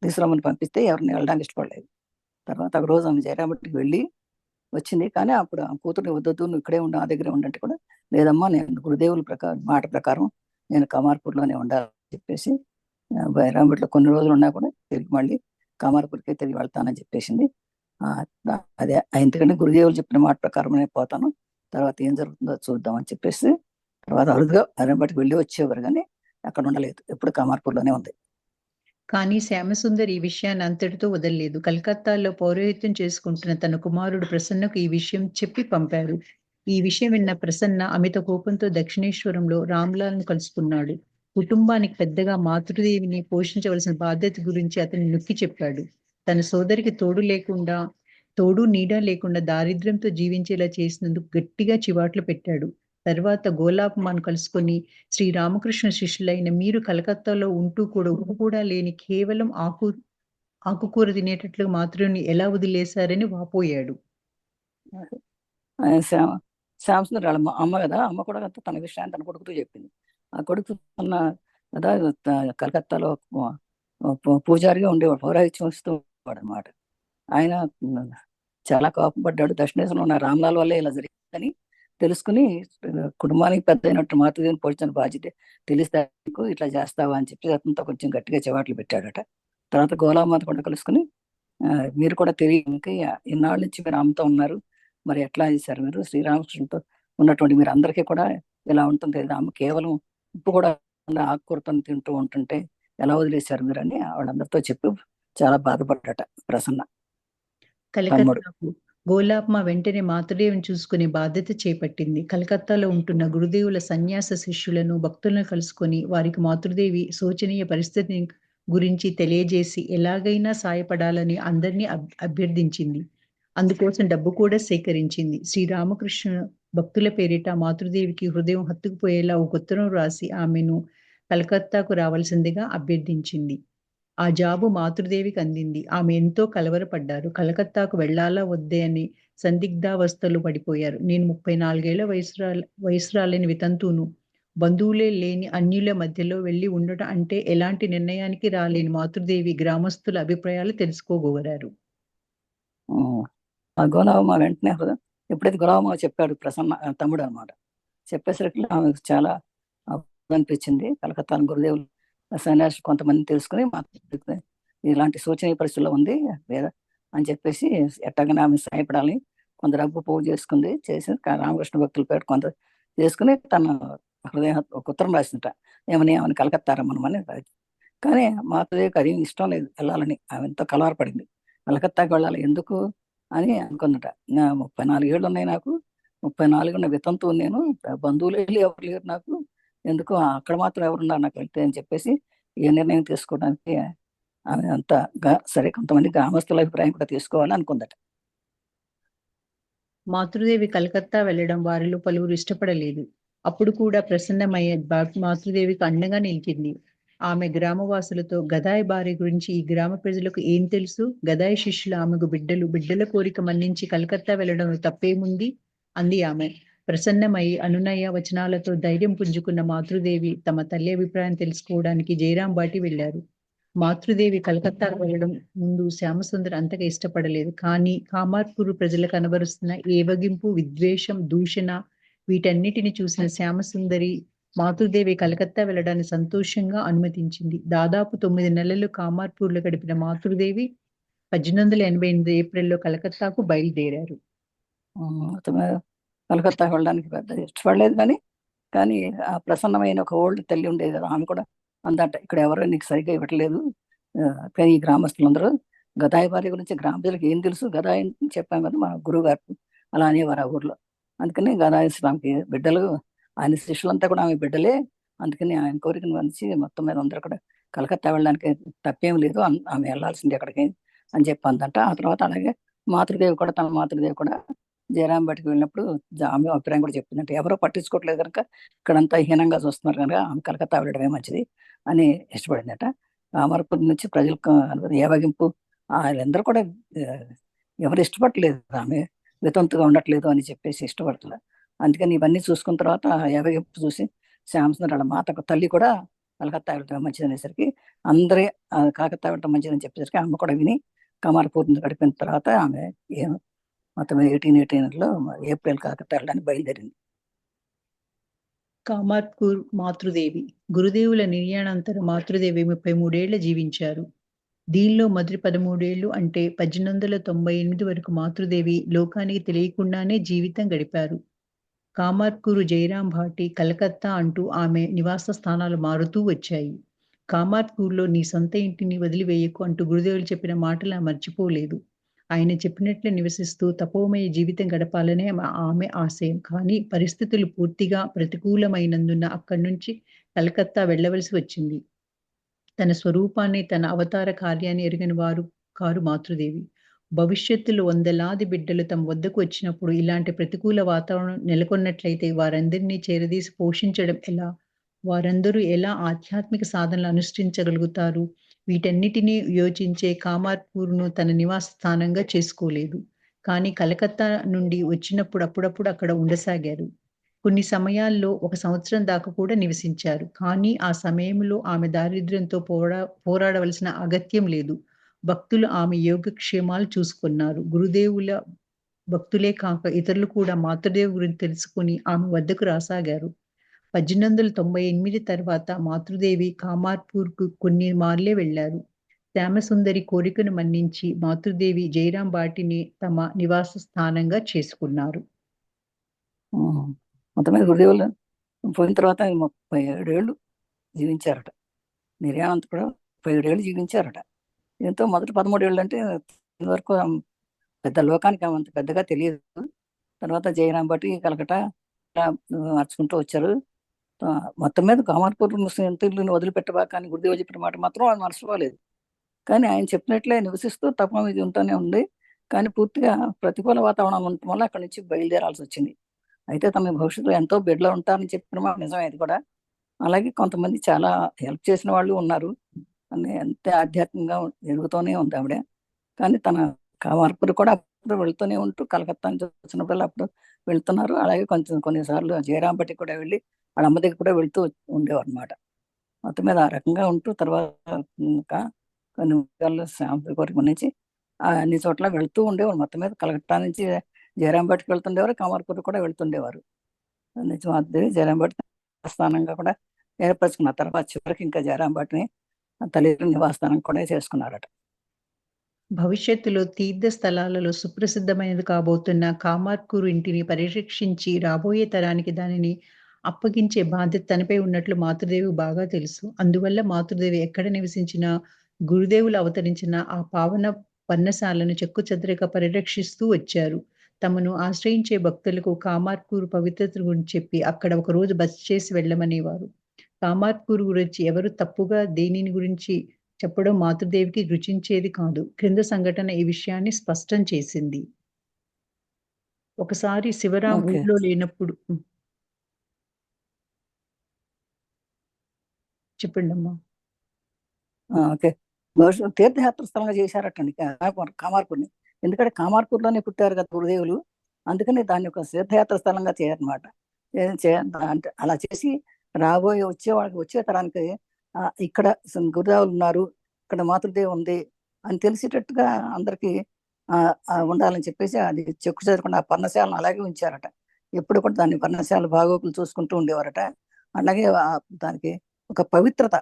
తీసుకురమ్మని పంపిస్తే ఎవరిని వెళ్ళడానికి ఇష్టపడలేదు. తర్వాత ఒక రోజు ఆమె జయరాంపేటకి వెళ్ళి వచ్చింది. కానీ అప్పుడు ఆ కూతుర్ని వద్దొద్దు నువ్వు ఇక్కడే ఉండు, నా దగ్గరే ఉండంటే కూడా లేదమ్మా నేను గురుదేవుల మాట ప్రకారం నేను కమార్పూర్లోనే ఉండాలని చెప్పేసి బైరాంపేటలో కొన్ని రోజులు ఉన్నా కూడా తిరిగి మళ్ళీ కామార్పూర్కే తిరిగి వెళ్తానని చెప్పేసింది. అదే ఎందుకంటే గురుదేవులు చెప్పిన మాట ప్రకారం నేను పోతాను, తర్వాత ఏం జరుగుతుందో చూద్దామని చెప్పేసి తర్వాత అరుదుగా బైరాంపేటకి వెళ్ళి వచ్చేవారు కానీ అక్కడ ఉండలేదు, ఎప్పుడు కామార్పూర్లోనే ఉంది. కానీ శ్యామసుందర్ ఈ విషయాన్ని అంతటితో వదల్లేదు. కలకత్తాలో పౌరోహిత్యం చేసుకుంటున్న తన కుమారుడు ప్రసన్నకు ఈ విషయం చెప్పి పంపారు. ఈ విషయం విన్న ప్రసన్న అమిత కోపంతో దక్షిణేశ్వరంలో రామ్‌లాల్‌ను కలుసుకున్నాడు. కుటుంబానికి పెద్దగా మాతృదేవిని పోషించవలసిన బాధ్యత గురించి అతను నొక్కి చెప్పాడు. తన సోదరికి తోడు నీడ లేకుండా దారిద్ర్యంతో జీవించేలా చేసినందుకు గట్టిగా చివాట్లు పెట్టాడు. తర్వాత గోలాపమాను కలుసుకొని శ్రీరామకృష్ణ శిష్యులైన మీరు కలకత్తాలో ఉంటూ కూడా ఉప్పు కూడా లేని కేవలం ఆకుకూర తినేటట్లు మాత్రుని ఎలా వదిలేశారని వాపోయాడు. శ్యామ శ్యామసుందర్ వాళ్ళ అమ్మ కదా, అమ్మ కూడా తన విషయాన్ని తన కొడుకుతో చెప్పింది. ఆ కొడుకు తన కదా కలకత్తాలో పూజారిగా ఉండేవాడు, పౌరాహిత్యం వస్తూ వాడు అనమాట. ఆయన చాలా కోపపడ్డాడు. దక్షిణేశ్వరంలో ఉన్న రామ్లాల్ వల్లే ఇలా జరిగిందని తెలుసుకుని కుటుంబానికి పెద్ద అయినట్టు మాతృదేవిని పోషించిన బాధ్యత తెలిస్తే ఇట్లా చేస్తావా అని చెప్పి అతనితో కొంచెం గట్టిగా చెవాట్లు పెట్టాడట. తర్వాత గోలామాత కూడా కలుసుకుని మీరు కూడా తెలియదు ఇంకా ఇన్నాళ్ళ నుంచి మీరు అమ్మతో ఉన్నారు, మరి ఎట్లా చేశారు మీరు శ్రీరామకృష్ణుతో ఉన్నటువంటి మీరు అందరికీ కూడా ఇలా ఉంటుంది కదా, అమ్మ కేవలం ఉప్పు కూడా ఆకుకూరతో తింటూ ఉంటుంటే ఎలా వదిలేశారు మీరు అని వాళ్ళందరితో చెప్పి చాలా బాధపడ్డట ప్రసన్న. కలకత్తాకు గోలాప్మ వెంటనే మాతృదేవిని చూసుకునే బాధ్యత చేపట్టింది. కలకత్తాలో ఉంటున్న గురుదేవుల సన్యాస శిష్యులను, భక్తులను కలుసుకొని వారికి మాతృదేవి శోచనీయ పరిస్థితిని గురించి తెలియజేసి ఎలాగైనా సాయపడాలని అందరినీ అభ్యర్థించింది. అందుకోసం డబ్బు కూడా సేకరించింది. శ్రీరామకృష్ణ భక్తుల పేరిట మాతృదేవికి హృదయం హత్తుకుపోయేలా ఒక ఉత్తరం రాసి ఆమెను కలకత్తాకు రావాల్సిందిగా అభ్యర్థించింది. ఆ జాబు మాతృదేవికి అందింది. ఆమె ఎంతో కలవరపడ్డారు. కలకత్తాకు వెళ్ళాలా వద్దే అని సందిగ్ధావస్థలో పడిపోయారు. నేను 34 ఏళ్ల వయసురాలైన వితంతువును. బంధువులే లేని అన్యుల మధ్యలో వెళ్లి ఉండటం అంటే ఎలాంటి నిర్ణయానికి రాలేని మాతృదేవి గ్రామస్తుల అభిప్రాయాలు తెలుసుకోగోరారు. గోలాబమ్మ వెంటనే ఎప్పుడైతే గోలాబమ్మ చెప్పాడు ప్రసన్న తమ్ముడు అనమాట, చెప్పేసరికి ఆమెకు చాలా అనిపించింది. కలకత్తాలో గురుదేవులు సన్యాసి కొంతమంది తెలుసుకుని ఇలాంటి సూచనీయ పరిస్థితుల్లో ఉంది లేదా అని చెప్పేసి ఎట్టగానే ఆమె సహాయపడాలని కొంత డబ్బు పోగు చేసుకుంది. చేసి రామకృష్ణ భక్తుల పేరు కొంత చేసుకుని తన హృదయ ఒక ఉత్తరం రాసిందట. ఏమని ఆమెను కలకత్తా రమ్మనమని. కానీ మాతృదేవికి అది ఇష్టం లేదు వెళ్ళాలని. ఆమె ఎంతో కలవరపడింది. కలకత్తాకి వెళ్ళాలి ఎందుకు అని అనుకుందట. 34 ఏళ్ళు ఉన్నాయి నాకు, 34 వితంతు నేను, బంధువులు వెళ్ళి ఎవరు లేరు నాకు, ఎందుకు అక్కడ మాత్రం ఎవరున్నారు నాకు వెళ్తే అని చెప్పేసి ఏ నిర్ణయం తీసుకోవడానికి ఆమె అంతా సరే కొంతమంది గ్రామస్తుల అభిప్రాయం కూడా తీసుకోవాలని అనుకుందట. మాతృదేవి కలకత్తా వెళ్ళడం వారిలో పలువురు ఇష్టపడలేదు. అప్పుడు కూడా ప్రసన్నమయ్యే మాతృదేవికి అండగా నిలిచింది. ఆమె గ్రామవాసులతో గదాయి భార్య గురించి ఈ గ్రామ ప్రజలకు ఏం తెలుసు? గదాయి శిష్యులు ఆమెకు బిడ్డలు, బిడ్డల కోరిక మన్నించి కలకత్తా వెళ్ళడం తప్పేముంది అంది ఆమె. ప్రసన్నమై అనునయ వచనాలతో ధైర్యం పుంజుకున్న మాతృదేవి తమ తల్లి అభిప్రాయం తెలుసుకోవడానికి జయరాం బాటి వెళ్లారు. మాతృదేవి కలకత్తాకు వెళ్ళడం ముందు శ్యామసుందర్ అంతగా ఇష్టపడలేదు. కానీ కామార్పూర్ ప్రజలకు కనబరుస్తున్న ఏవగింపు, విద్వేషం, దూషణ వీటన్నిటిని చూసిన శ్యామసుందరి మాతృదేవి కలకత్తా వెళ్ళడానికి సంతోషంగా అనుమతించింది. దాదాపు 9 నెలలు కామార్పూర్లో గడిపిన మాతృదేవి 1888 ఏప్రిల్లో కలకత్తాకు బయలుదేరారు. అతను కలకత్తా వెళ్ళడానికి పెద్ద ఇష్టపడలేదు. కానీ ఆ ప్రసన్నమైన ఒక ఓల్డ్ తల్లి ఉండేది కదా, ఆమె కూడా అందట ఇక్కడ ఎవరో నీకు సరిగ్గా ఇవ్వట్లేదు. కానీ ఈ గ్రామస్తులందరూ గదాయి వారి గురించి గ్రామ ప్రజలకు ఏం తెలుసు, గదాయి అని చెప్పాం కదా మా గురువు గారు, అలా అనేవారు ఆ ఊర్లో. అందుకని గదాయి స్వామికి బిడ్డలు, ఆయన శిష్యులంతా కూడా ఆమె బిడ్డలే. అందుకని ఆయన కోరికను వంచి మొత్తం మీద అందరూ కూడా కలకత్తా వెళ్ళడానికి తప్పేం లేదు, ఆమె వెళ్ళాల్సింది ఎక్కడికి అని చెప్పి అందంట. ఆ తర్వాత అలాగే మాతృదేవి కూడా, తన మాతృదేవి కూడా జయరాం బటికి వెళ్ళినప్పుడు ఆమె అభిప్రాయం కూడా చెప్పిందంటే, ఎవరో పట్టించుకోవట్లేదు కనుక ఇక్కడంతా హీనంగా చూస్తున్నారు కనుక ఆమె కలకత్తా వెళ్ళడమే మంచిది అని ఇష్టపడిందట. అమరపూర్ నుంచి ప్రజలకు ఏవగింపు వాళ్ళందరూ కూడా ఎవరు ఇష్టపడలేదు, ఆమె వితంతుగా ఉండట్లేదు అని చెప్పేసి ఇష్టపడలేదు. అందుకని ఇవన్నీ చూసుకున్న తర్వాత ఏవగింపు చూసి శ్యామసుందర్ వాళ్ళ మాత తల్లి కూడా కలకత్తా వెళ్ళడం మంచిది అనేసరికి అందరే కలకత్తా వెళ్ళడం మంచిదని చెప్పేసరికి ఆమె కూడా విని కమార్పూర్ గడిపిన తర్వాత ఆమె మొత్తం 1889లో ఏప్రిల్ కలకత్తా వెళ్ళడానికి బయలుదేరింది. కామార్పూర్ మాతృదేవి గురుదేవుల నిర్యాణానంతరం మాతృదేవి 33 ఏళ్ల జీవించారు. దీనిలో మొదటి 13 ఏళ్లు అంటే 1898 వరకు మాతృదేవి లోకానికి తెలియకుండానే జీవితం గడిపారు. కామార్కూరు, జయరాం భాటి, కలకత్తా అంటూ ఆమె నివాస స్థానాలు మారుతూ వచ్చాయి. కామార్పూర్లో నీ సొంత ఇంటిని వదిలివేయకు అంటూ గురుదేవులు చెప్పిన మాటలు మర్చిపోలేదు. ఆయన చెప్పినట్లే నివసిస్తూ తపోమయ జీవితం గడపాలనే ఆమె ఆశయం. కానీ పరిస్థితులు పూర్తిగా ప్రతికూలమైనందున అక్కడి నుంచి కలకత్తా వెళ్ళవలసి వచ్చింది. తన స్వరూపాన్ని, తన అవతార కార్యాన్ని ఎరిగిన వారు కారు మాతృదేవి. భవిష్యత్తులో వందలాది బిడ్డలు తమ వద్దకు వచ్చినప్పుడు ఇలాంటి ప్రతికూల వాతావరణం నెలకొన్నట్లయితే వారందరినీ చేరదీసి పోషించడం ఎలా? వారందరూ ఎలా ఆధ్యాత్మిక సాధనలు అనుష్ఠించగలుగుతారు? వీటన్నిటినీ యోచించే కామార్పూర్ను తన నివాస స్థానంగా చేసుకోలేదు. కానీ కలకత్తా నుండి వచ్చినప్పుడు అప్పుడప్పుడు అక్కడ ఉండసాగారు. కొన్ని సమయాల్లో 1 సంవత్సరం దాకా కూడా నివసించారు. కానీ ఆ సమయంలో ఆమె దారిద్ర్యంతో పోరాడవలసిన అగత్యం లేదు. భక్తులు ఆమె యోగక్షేమాలు చూసుకున్నారు. గురుదేవుల భక్తులే కాక ఇతరులు కూడా మాతృదేవి గురించి తెలుసుకొని ఆమె వద్దకు రాసాగారు. 1898 తర్వాత మాతృదేవి కామార్పూర్‌కు కొన్ని మార్లే వెళ్లారు. శ్యామసుందరి కోరికను మన్నించి మాతృదేవి జయరాం బాటిని తమ నివాస స్థానంగా చేసుకున్నారు. మొత్తం మీద గురుదేవులు పోయిన తర్వాత 37 ఏళ్ళు జీవించారట. నిర్యాణంతో కూడా 37 ఏళ్ళు జీవించారట. ఎంతో మొదటి 13 ఏళ్ళు అంటే వరకు పెద్ద లోకానికి అంత పెద్దగా తెలియదు. తర్వాత జయరాం బట్టి కలకట మార్చుకుంటూ వచ్చారు. మొత్తం మీద కామార్పూర్ ముస్లింలను వదిలిపెట్టబాక అని గురుదేవులు చెప్పిన మాట మాత్రం ఆయన మర్చిపోలేదు. కానీ ఆయన చెప్పినట్లే నివసిస్తూ తపం ఇది ఉంటూనే ఉంది. కానీ పూర్తిగా ప్రతికూల వాతావరణం ఉండటం వల్ల అక్కడి నుంచి బయలుదేరాల్సి వచ్చింది. అయితే తమ భవిష్యత్తులో ఎంతో బిడ్డలు ఉంటారని చెప్పిన మాట నిజమే అది కూడా. అలాగే కొంతమంది చాలా హెల్ప్ చేసిన వాళ్ళు ఉన్నారు. ఎంత ఆధ్యాత్మికంగా ఎదుగుతూనే ఉంది ఆవిడ. కానీ తన కామార్పూర్ కూడా అప్పుడు వెళ్తూనే ఉంటూ కలకత్తా నుంచి వచ్చినప్పుడు అప్పుడు వెళ్తున్నారు. అలాగే కొన్నిసార్లు జయరాం బట్టి కూడా వెళ్ళి వాళ్ళ అమ్మ దగ్గర కూడా వెళ్తూ ఉండేవారు అనమాట. మొత్తం మీద ఆ రకంగా ఉంటూ తర్వాత కొన్ని శాంతి కోరిక నుంచి అన్ని చోట్ల వెళ్తూ ఉండేవారు. మొత్తం మీద కలకత్తా నుంచి జయరాం బట్టికి వెళ్తుండేవారు, కామార్పూర్ కూడా వెళ్తుండేవారు. నిజమాదేవి జయరాం బట్టి స్థానంగా కూడా ఏర్పరచుకున్నారు. తర్వాత చివరికి ఇంకా జయరాం బట్టిని తల్లి నివాసస్థానం కూడా చేసుకున్నారట. భవిష్యత్తులో తీర్థ స్థలాలలో సుప్రసిద్ధమైనది కాబోతున్న కామార్కూరు ఇంటిని పరిరక్షించి రాబోయే తరానికి దానిని అప్పగించే బాధ్యత తనపై ఉన్నట్లు మాతృదేవికి బాగా తెలుసు. అందువల్ల మాతృదేవి ఎక్కడ నివసించినా గురుదేవులు అవతరించిన ఆ పావన పర్ణశాలను చెక్కుచెదరక పరిరక్షిస్తూ వచ్చారు. తమను ఆశ్రయించే భక్తులకు కామార్కూరు పవిత్రత గురించి చెప్పి అక్కడ ఒకరోజు బస చేసి వెళ్ళమనేవారు. కామార్కూరు గురించి ఎవరు తప్పుగా దేనిని గురించి చెప్పడం మాతృదేవికి రుచించేది కాదు. క్రింద సంఘటన ఈ విషయాన్ని స్పష్టం చేసింది. ఒకసారి శివరాం ఓకే. ఊర్లో లేనప్పుడు చెప్పండమ్మా. ఓకే. తీర్థయాత్ర స్థలంగా చేశారటండి కామార్పూర్ని. ఎందుకంటే కామార్పూర్లోనే పుట్టారు కదా గురుదేవులు. అందుకని దాన్ని ఒక తీర్థయాత్ర స్థలంగా చేయరనమాట. అంటే అలా చేసి రాబోయే వచ్చే తరానికి ఇక్కడ గురుదేవులు ఉన్నారు, ఇక్కడ మాతృదేవి ఉంది అని తెలిసేటట్టుగా అందరికీ ఉండాలని చెప్పేసి అది చెక్కు చెదరకుండా ఆ పర్ణశాలను అలాగే ఉంచారట. ఎప్పుడు కూడా దాన్ని పర్ణశాల బాగోగులు చూసుకుంటూ ఉండేవారట. అలాగే దానికి ఒక పవిత్రత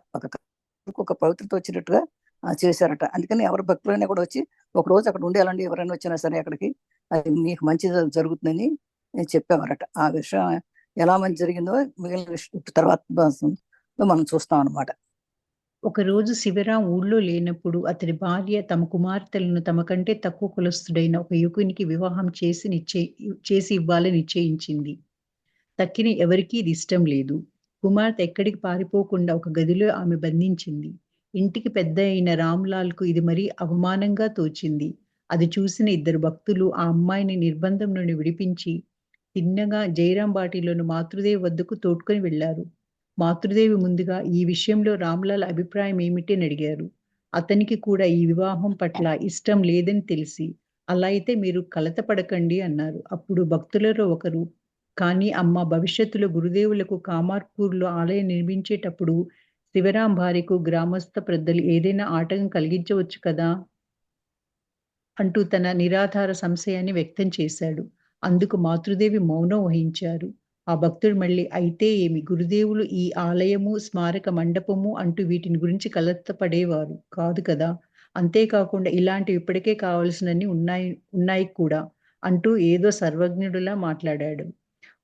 ఒక పవిత్రత వచ్చేటట్టుగా చేశారట. అందుకని ఎవరు భక్తులైనా కూడా వచ్చి ఒక రోజు అక్కడ ఉండేయాలండి, ఎవరైనా వచ్చినా సరే అక్కడికి, అది మీకు మంచి జరుగుతుందని చెప్పేవారట. ఆ విషయం ఎలా మంచి జరిగిందో మిగిలిన తర్వాత మనం చూస్తాం అన్నమాట. ఒకరోజు శివరాం ఊళ్ళో లేనప్పుడు అతడి భార్య తమ కుమార్తెలను తమ కంటే తక్కువ కులస్తుడైన ఒక యువకునికి వివాహం చేసి ఇవ్వాలని నిశ్చయించింది. తక్కిన ఎవరికీ ఇది ఇష్టం లేదు. కుమార్తె ఎక్కడికి పారిపోకుండా ఒక గదిలో ఆమె బంధించింది. ఇంటికి పెద్ద అయిన రామ్‌లాల్‌కు ఇది మరీ అవమానంగా తోచింది. అది చూసిన ఇద్దరు భక్తులు ఆ అమ్మాయిని నిర్బంధం నుండి విడిపించి, తిన్నగా జయరాం బాటిలోని మాతృదేవి వద్దకు తోడ్కొని వెళ్లారు. మాతృదేవి ముందుగా ఈ విషయంలో రామ్‌లాల్ అభిప్రాయం ఏమిటి అని అడిగారు. అతనికి కూడా ఈ వివాహం పట్ల ఇష్టం లేదని తెలిసి, అలా అయితే మీరు కలత పడకండి అన్నారు. అప్పుడు భక్తులలో ఒకరు, కానీ అమ్మ, భవిష్యత్తులో గురుదేవులకు కామార్పూర్‌లో ఆలయం నిర్మించేటప్పుడు శివరాం భార్యకు గ్రామస్థ పెద్దలు ఏదైనా ఆటంకం కలిగించవచ్చు కదా! అంటూ తన నిరాధార సంశయాన్ని వ్యక్తం చేశాడు. అందుకు మాతృదేవి మౌనం వహించారు. ఆ భక్తుడు మళ్ళీ అయితే ఏమి, గురుదేవులు ఈ ఆలయము, స్మారక మండపము అంటూ వీటిని గురించి కలతపడేవారు కాదు కదా! అంతేకాకుండా ఇలాంటివి ఇప్పటికే కావాల్సినన్ని ఉన్నాయి కూడా అంటూ ఏదో సర్వజ్ఞుడిలా మాట్లాడాడు.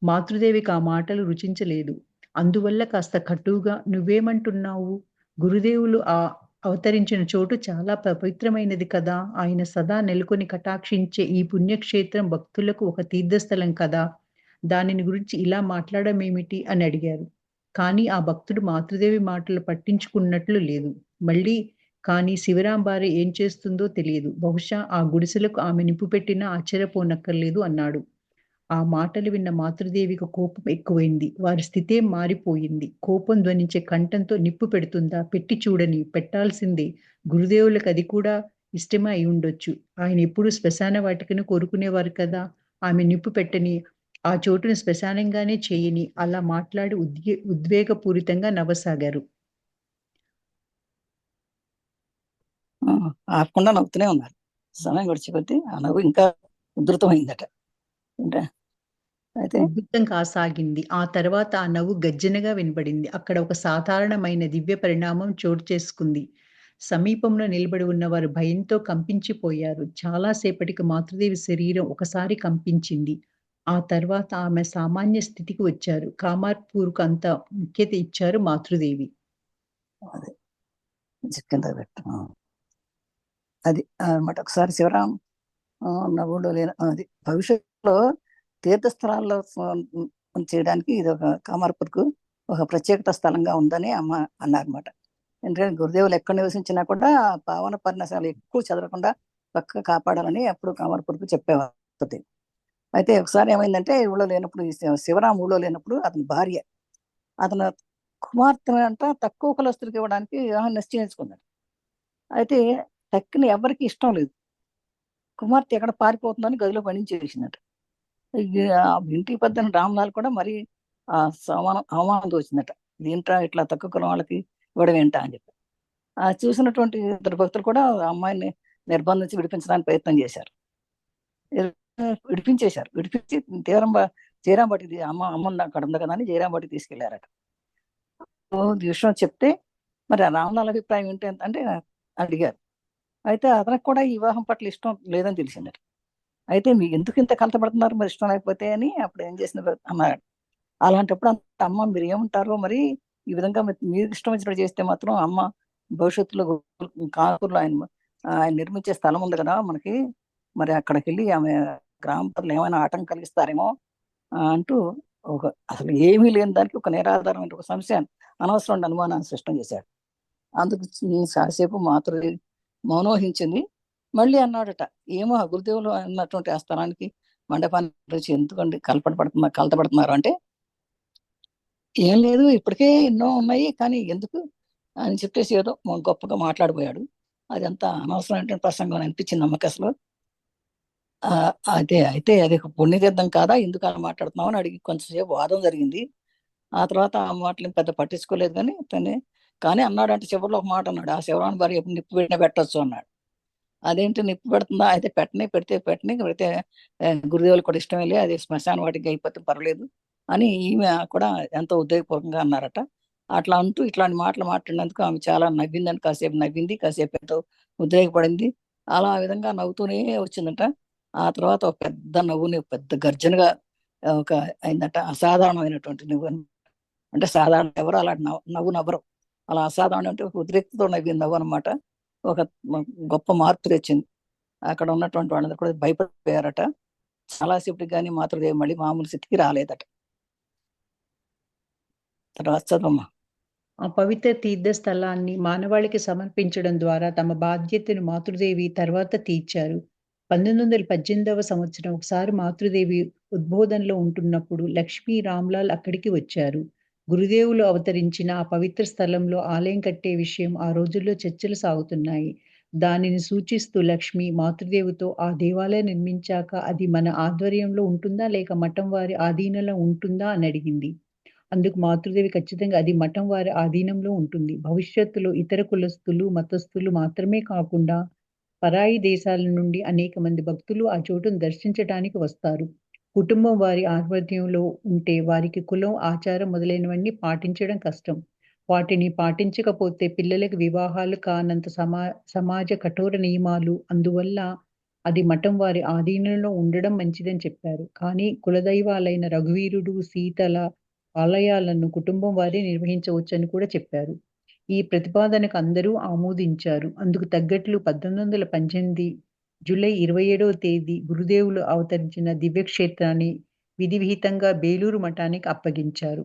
మాతృదేవికి ఆ మాటలు రుచించలేదు. అందువల్ల కాస్త కటువుగా "నువ్వేమంటున్నావు? గురుదేవులు అవతరించిన చోటు చాలా పవిత్రమైనది కదా! ఆయన సదా నెలకొని కటాక్షించే ఈ పుణ్యక్షేత్రం భక్తులకు ఒక తీర్థస్థలం కదా! దానిని గురించి ఇలా మాట్లాడమేమిటి?" అని అడిగారు. కానీ ఆ భక్తుడు మాతృదేవి మాటలు పట్టించుకున్నట్లు లేదు. మళ్ళీ కానీ శివరాం భార్య ఏం చేస్తుందో తెలియదు. బహుశా ఆ గుడిసెలకు ఆమె నిప్పు పెట్టినా ఆశ్చర్యపోనక్కర్లేదు అన్నాడు. ఆ మాటలు విన్న మాతృదేవికి కోపం ఎక్కువైంది. వారి స్థితే మారిపోయింది. కోపం ధ్వనించే కంఠంతో "నిప్పు పెడుతుందా? పెట్టి చూడని, పెట్టాల్సిందే. గురుదేవులకు అది కూడా ఇష్టమే అయ్యుండొచ్చు. ఆయన ఎప్పుడూ శ్మశాన వాటికను కోరుకునేవారు కదా! ఆమె నిప్పు పెట్టని, ఆ చోటును శ్మశానంగానే చేయని" అలా మాట్లాడి ఉద్వేగపూరితంగా నవ్వసాగారు. ఆపకుండా నవ్వుతూనే ఉన్నారు. సమయం గడిచిపోతే ఆ నవ్వు ఇంకా ఉధృతమైందట. అంటే అయితే ఉద్రిక్తం కాసాగింది. ఆ తర్వాత ఆ నవ్వు గర్జనగా వినబడింది. అక్కడ ఒక సాధారణమైన దివ్య పరిణామం చోటు చేసుకుంది. సమీపంలో నిలబడి ఉన్నవారు భయంతో కంపించిపోయారు. చాలా సేపటికి మాతృదేవి శరీరం ఒకసారి కంపించింది. ఆ తర్వాత ఆమె సామాన్య స్థితికి వచ్చారు. కామార్పూర్‌కు అంత ముఖ్యత ఇచ్చారు మాతృదేవి. అది కింద పెట్టు. అది అన్నమాట. ఒకసారి శివరాం నవ్వులో లేని అది భవిష్యత్తులో తీర్థస్థలాల్లో చేయడానికి ఇది ఒక కామార్పూర్‌కు ఒక ప్రత్యేకత స్థలంగా ఉందని అమ్మ అన్నారన్నమాట. ఎందుకంటే గురుదేవులు ఎక్కడ నివసించినా కూడా ఆ పావన పర్ణశాల ఎక్కువ చెదరకుండా పక్కగా కాపాడాలని అప్పుడు కామార్పూర్‌కు చెప్పేవారు. అయితే ఒకసారి ఏమైందంటే ఊళ్ళో లేనప్పుడు శివరాం ఊళ్ళో లేనప్పుడు అతని భార్య అతను కుమార్తెను అంట తక్కువ కులస్తులకి ఇవ్వడానికి వివాహం నిశ్చయించుకున్నాడు. అయితే తక్కిన ఎవరికీ ఇష్టం లేదు. కుమార్తె ఎక్కడ పారిపోతుందని గదిలో బంధించేసిందట. ఇంటికి పెద్దయిన రామలాల్ కూడా మరి అవమానంతో వచ్చిందట. ఇదేంట్రా ఇట్లా తక్కువ కులం వాళ్ళకి ఇవ్వడం ఏంటా అని చెప్పి. చూసినటువంటి ఇద్దరు భక్తులు కూడా ఆ అమ్మాయిని నిర్బంధించి విడిపించడానికి ప్రయత్నం చేశారు. విడిపించేశారు. విడిపించి జయరాం బటికి అమ్మ అక్కడ ఉంది కదా అని జయరాం బటికి తీసుకెళ్లారట. ఈ విషయం చెప్తే మరి ఆ రామలాల్ అభిప్రాయం ఏంటి అంటే అడిగారు. అయితే అతనికి కూడా ఈ వివాహం పట్ల ఇష్టం లేదని తెలిసిందట. అయితే మీకు ఎందుకు ఇంత కలతపడుతున్నారు, మరి ఇష్టం లేకపోతే అని అప్పుడు ఏం చేసిన అన్నాడు. అలాంటప్పుడు అమ్మ మీరు ఏమంటారో మరి, ఈ విధంగా మీరు ఇష్టం వచ్చినట్టు చేస్తే మాత్రం అమ్మ భవిష్యత్తులో కాన్పూర్లో ఆయన నిర్మించే స్థలం ఉంది కదా మనకి, మరి అక్కడికి వెళ్ళి ఆమె గ్రామ ప్రజలు ఏమైనా ఆటంకం కలిగిస్తారేమో అంటూ ఒక అసలు ఏమీ లేని దానికి ఒక నిరాధారమైన ఒక సంశయాన్ని, అనవసరమైన అనుమానాన్ని సృష్టం చేశాడు. అందుకు చాలాసేపు మాతృ మౌనం వహించింది. మళ్ళీ అన్నాడట, ఏమో ఆ గురుదేవులు అన్నటువంటి ఆ స్థలానికి మండపాన్ని గురించి ఎందుకండి కలతపడుతున్నారు అంటే, ఏం లేదు ఇప్పటికే ఎన్నో ఉన్నాయి కానీ ఎందుకు అని చెప్పేసి ఏదో గొప్పగా మాట్లాడిపోయాడు. అదంతా అనవసరమైన ప్రసంగం అనిపించింది అమ్మకి అసలు. అదే అయితే అది ఒక పుణ్యతీర్థం కాదా, ఎందుకు అలా మాట్లాడుతున్నావు అని అడిగి కొంచెంసేపు వాదం జరిగింది. ఆ తర్వాత ఆ మాటలు పెద్ద పట్టించుకోలేదు కానీ కానీ అన్నాడు అంటే చివరిలో ఒక మాట అన్నాడు, ఆ శివరాని భార్య ఎప్పుడు నిప్పు పెట్టినా పెట్టచ్చు అన్నాడు. అదేంటి నిప్పు పెడుతుందా, అయితే పెడితే గురుదేవులు కూడా ఇష్టమే లే, అది శ్మశాన వాటికి అయిపోతే పర్లేదు అని ఈమె కూడా ఎంతో ఉద్యోగపూర్వకంగా అన్నారట. అట్లా అంటూ ఇట్లాంటి మాటలు మాట్లాడినందుకు ఆమె చాలా నవ్విందని, కాసేపు నవ్వింది, కాసేపు ఎంతో ఉద్రేకపడింది. అలా ఆ విధంగా నవ్వుతూనే వచ్చిందట. ఆ తర్వాత ఒక పెద్ద నవ్వుని పెద్ద గర్జనగా ఒక అయిందట. అసాధారణమైనటువంటి నువ్వు అంటే సాధారణ ఎవరు అలా నవ్వు నవ్వరు, అలా అసాధారణ అంటే ఒక ఉద్రిక్తతో నవ్వింది నవ్వు అనమాట. ఒక గొప్ప మార్పు తెచ్చింది. అక్కడ ఉన్నటువంటి వాళ్ళందరూ కూడా భయపడిపోయారట. చాలాసేపటికి కానీ మాతృదేవి మళ్ళీ మామూలు స్థితికి రాలేదట. తర్వాత చదవమ్మా. ఆ పవిత్ర తీర్థస్థలాన్ని మానవాళికి సమర్పించడం ద్వారా తమ బాధ్యతను మాతృదేవి తర్వాత తీర్చారు. 1918వ సంవత్సరం ఒకసారి మాతృదేవి ఉద్బోధనలో ఉంటున్నప్పుడు లక్ష్మీ రామ్‌లాల్ అక్కడికి వచ్చారు. గురుదేవులు అవతరించిన ఆ పవిత్ర స్థలంలో ఆలయం కట్టే విషయం ఆ రోజుల్లో చర్చలు సాగుతున్నాయి. దానిని సూచిస్తూ లక్ష్మి మాతృదేవితో ఆ దేవాలయం నిర్మించాక అది మన ఆధ్వర్యంలో ఉంటుందా? లేక మఠం వారి ఆధీనంలో ఉంటుందా? అని అడిగింది. అందుకు మాతృదేవి ఖచ్చితంగా అది మఠం వారి ఆధీనంలో ఉంటుంది. భవిష్యత్తులో ఇతర కులస్తులు, మతస్థులు మాత్రమే కాకుండా పరాయి దేశాల నుండి అనేక మంది భక్తులు ఆ చోటును దర్శించటానికి వస్తారు. కుటుంబం వారి ఆధ్వర్యంలో ఉంటే వారికి కులం, ఆచారం మొదలైనవన్నీ పాటించడం కష్టం. వాటిని పాటించకపోతే పిల్లలకి వివాహాలు కానంత సమాజ కఠోర నియమాలు. అందువల్ల అది మఠం వారి ఆధీనంలో ఉండడం మంచిదని చెప్పారు. కానీ కులదైవాలైన రఘువీరుడు, సీతల ఆలయాలను కుటుంబం వారే నిర్వహించవచ్చని కూడా చెప్పారు. ఈ ప్రతిపాదనకు అందరూ ఆమోదించారు. అందుకు తగ్గట్లు 1818 జూలై 27వ తేదీ గురుదేవులు అవతరించిన దివ్యక్షేత్రాన్ని విధి విహితంగా బేలూరు మఠానికి అప్పగించారు.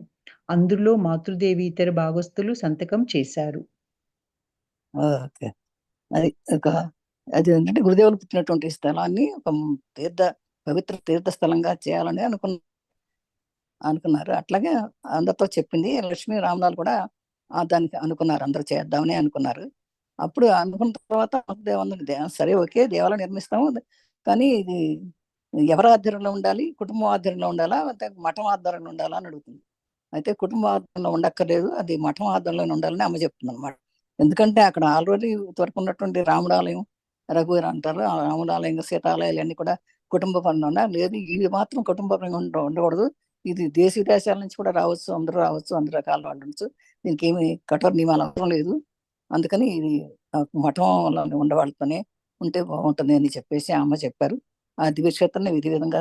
అందులో మాతృదేవి ఇతర భాగస్థులు సంతకం చేశారు. ఓకే. అది ఒక అది ఏంటంటే గురుదేవులు పుట్టినటువంటి స్థలాన్ని ఒక పవిత్ర తీర్థ స్థలంగా చేయాలని అనుకున్నారు. అట్లాగే అందరితో చెప్పింది. లక్ష్మీ రామలాల్ కూడా దానికి అనుకున్నారు, అందరూ చేద్దామని అనుకున్నారు. అప్పుడు అనుకున్న తర్వాత సరే ఓకే దేవాలయం నిర్మిస్తాము, కానీ ఇది ఎవరి ఆధ్వర్యంలో ఉండాలి, కుటుంబం ఆధ్వర్యంలో ఉండాలా, లేకపోతే మఠం ఆధ్వర్యంలో ఉండాలా అని అడుగుతుంది. అయితే కుటుంబ ఆధ్వర్యంలో ఉండక్కర్లేదు, అది మఠం ఆధ్వర్యంలో ఉండాలని అమ్మ చెప్తుంది అనమాట. ఎందుకంటే అక్కడ ఆల్రెడీ వరకు ఉన్నటువంటి రాముడాలయం, రఘువీర అంటారు, ఆ రాముడాలయం, సీతాలయాలు అన్ని కూడా కుటుంబ పరంగా ఉన్నా, లేదు ఇది మాత్రం కుటుంబ పరంగా ఉండకూడదు, ఇది దేశ విదేశాల నుంచి కూడా రావచ్చు, అందరు రకాల వాళ్ళు ఉండొచ్చు, దీనికి ఏమి కఠోర నియమాలు అవసరం లేదు, అందుకని ఇది మఠంలో ఉండవాళ్ళతోనే ఉంటే బాగుంటుంది అని చెప్పేసి అమ్మ చెప్పారు. ఆ దివ్యక్షేత్రాన్ని విధి విధంగా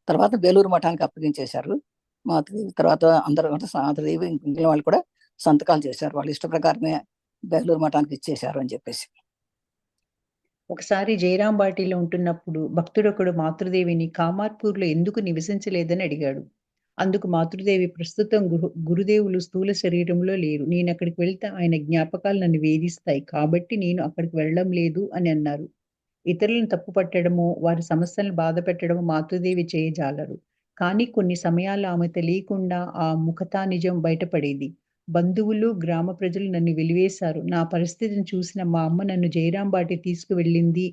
తర్వాత బేలూరు మఠానికి అప్పగించేశారు. మాతృదేవి తర్వాత అందరూ అంటే మాతృదేవి మిగిలిన వాళ్ళు కూడా సంతకాలు చేశారు, వాళ్ళ ఇష్ట ప్రకారమే బేలూరు మఠానికి ఇచ్చేశారు అని చెప్పేసి. ఒకసారి జయరాం బాటిలో ఉంటున్నప్పుడు భక్తుడొకడు మాతృదేవిని కామార్పూర్‌లో ఎందుకు నివసించలేదని అడిగాడు. అందుకు మాతృదేవి ప్రస్తుతం గురుదేవులు స్థూల శరీరంలో లేరు. నేనక్కడికి వెళ్తే ఆయన జ్ఞాపకాలు నన్ను వేధిస్తాయి. కాబట్టి నేను అక్కడికి వెళ్ళడం లేదు అని అన్నారు. ఇతరులను తప్పు పట్టడమో, వారి సమస్యలను బాధపెట్టడమో మాతృదేవి చేయజాలరు. కానీ కొన్ని సమయాల్లో ఆమె తెలియకుండా ఆ ముఖతా నిజం బయటపడేది. బంధువులు, గ్రామ ప్రజలు నన్ను వెలివేశారు. నా పరిస్థితిని చూసిన మా అమ్మ నన్ను జయరాం బాటి తీసుకువెళ్ళింది.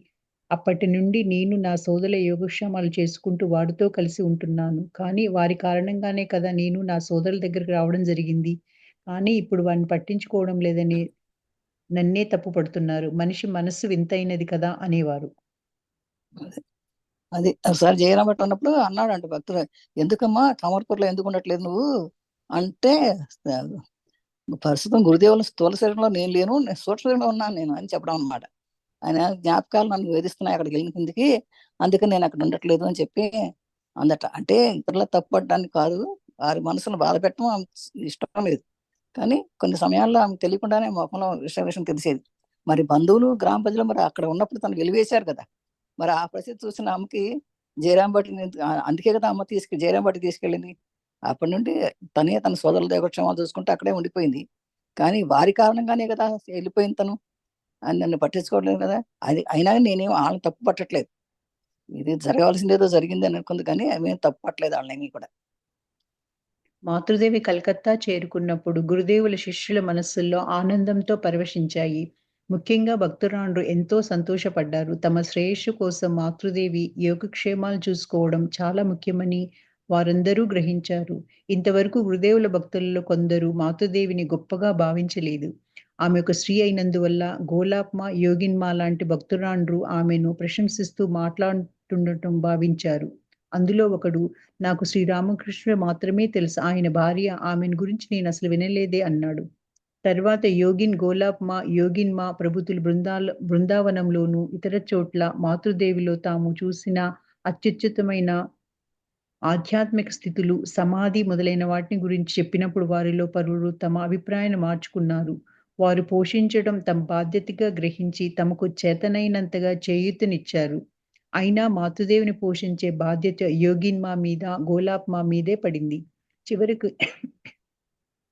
అప్పటి నుండి నేను నా సోదరుల యోగక్షేమాలు చేసుకుంటూ వారితో కలిసి ఉంటున్నాను. కానీ వారి కారణంగానే కదా నేను నా సోదరుల దగ్గరికి రావడం జరిగింది. కానీ ఇప్పుడు వారిని పట్టించుకోవడం లేదని నన్నే తప్పు పడుతున్నారు. మనిషి మనస్సు వింతైనది కదా అనేవారు. అది ఒకసారి జయరాం భట్ ఉన్నప్పుడు అన్నాడంట భక్తులు, ఎందుకమ్మా కామర్పూర్లో ఎందుకు ఉండట్లేదు నువ్వు అంటే, ప్రస్తుతం గురుదేవుల స్థూల శరీరంలో నేను లేను, నేను సూక్ష్మ శరీరంలో ఉన్నాను నేను అని చెప్పడం అనమాట. ఆయన జ్ఞాపకాలు నన్ను వేధిస్తున్నాయి అక్కడికి వెళ్ళిన కిందికి, అందుకని నేను అక్కడ ఉండట్లేదు అని చెప్పి అందట. అంటే ఇతరుల తప్పడానికి కాదు, వారి మనసును బాధ పెట్టడం ఆమె ఇష్టం లేదు. కానీ కొన్ని సమయాల్లో ఆమె తెలియకుండానే ముఖంలో విషయం తెలిసేది. మరి బంధువులు, గ్రామ ప్రజలు మరి అక్కడ ఉన్నప్పుడు తను వెలివేశారు కదా. మరి ఆ పరిస్థితి చూసిన ఆమెకి జయరాం భట్టిని అందుకే కదా అమ్మ జయరాం భట్టికి తీసుకెళ్ళింది. అప్పటి నుండి తనే తన సోదరుల దేవక్షేమాలు చూసుకుంటే అక్కడే ఉండిపోయింది. కానీ వారి కారణంగానే కదా వెళ్ళిపోయింది తను. అని నన్ను పట్టించుకోవట్లేదు కదా. అది అయినా నేనేం వాళ్ళని తప్పు పట్టట్లేదు. ఇది జరగవలసింది ఏదో జరిగింది అని అనుకుంది, కానీ అవేం తప్పు పట్టలేదు వాళ్ళని కూడా. మాతృదేవి కలకత్తా చేరుకున్నప్పుడు గురుదేవుల శిష్యుల మనస్సుల్లో ఆనందంతో పరవశించాయి. ముఖ్యంగా భక్తురాండ్రు ఎంతో సంతోషపడ్డారు. తమ శ్రేయస్సు కోసం మాతృదేవి యోగక్షేమాలు చూసుకోవడం చాలా ముఖ్యమని వారందరూ గ్రహించారు. ఇంతవరకు గురుదేవుల భక్తులలో కొందరు మాతృదేవిని గొప్పగా భావించలేదు. ఆమె ఒక స్త్రీ అయినందువల్ల గోలాప్మ, యోగిన్మ లాంటి భక్తురాండ్రు ఆమెను ప్రశంసిస్తూ మాట్లాడుతుండటం భావించారు. అందులో ఒకడు, నాకు శ్రీరామకృష్ణ మాత్రమే తెలుసు. ఆయన భార్య, ఆమెను గురించి నేను అసలు వినలేదే అన్నాడు. తర్వాత యోగిన్ గోలాప్మ, యోగిన్మ ప్రభుతులు బృందావనంలోను ఇతర చోట్ల మాతృదేవిలో తాము చూసిన అత్యున్నతమైన ఆధ్యాత్మిక స్థితులు, సమాధి మొదలైన వాటిని గురించి చెప్పినప్పుడు వారిలో పలువురు తమ అభిప్రాయాన్ని మార్చుకున్నారు. వారు పోషించడం తమ బాధ్యతగా గ్రహించి తమకు చేతనైనంతగా చేయూతనిచ్చారు. అయినా మాతృదేవిని పోషించే బాధ్యత యోగిన్మా మీద, గోలాప్మా మీదే పడింది. చివరకు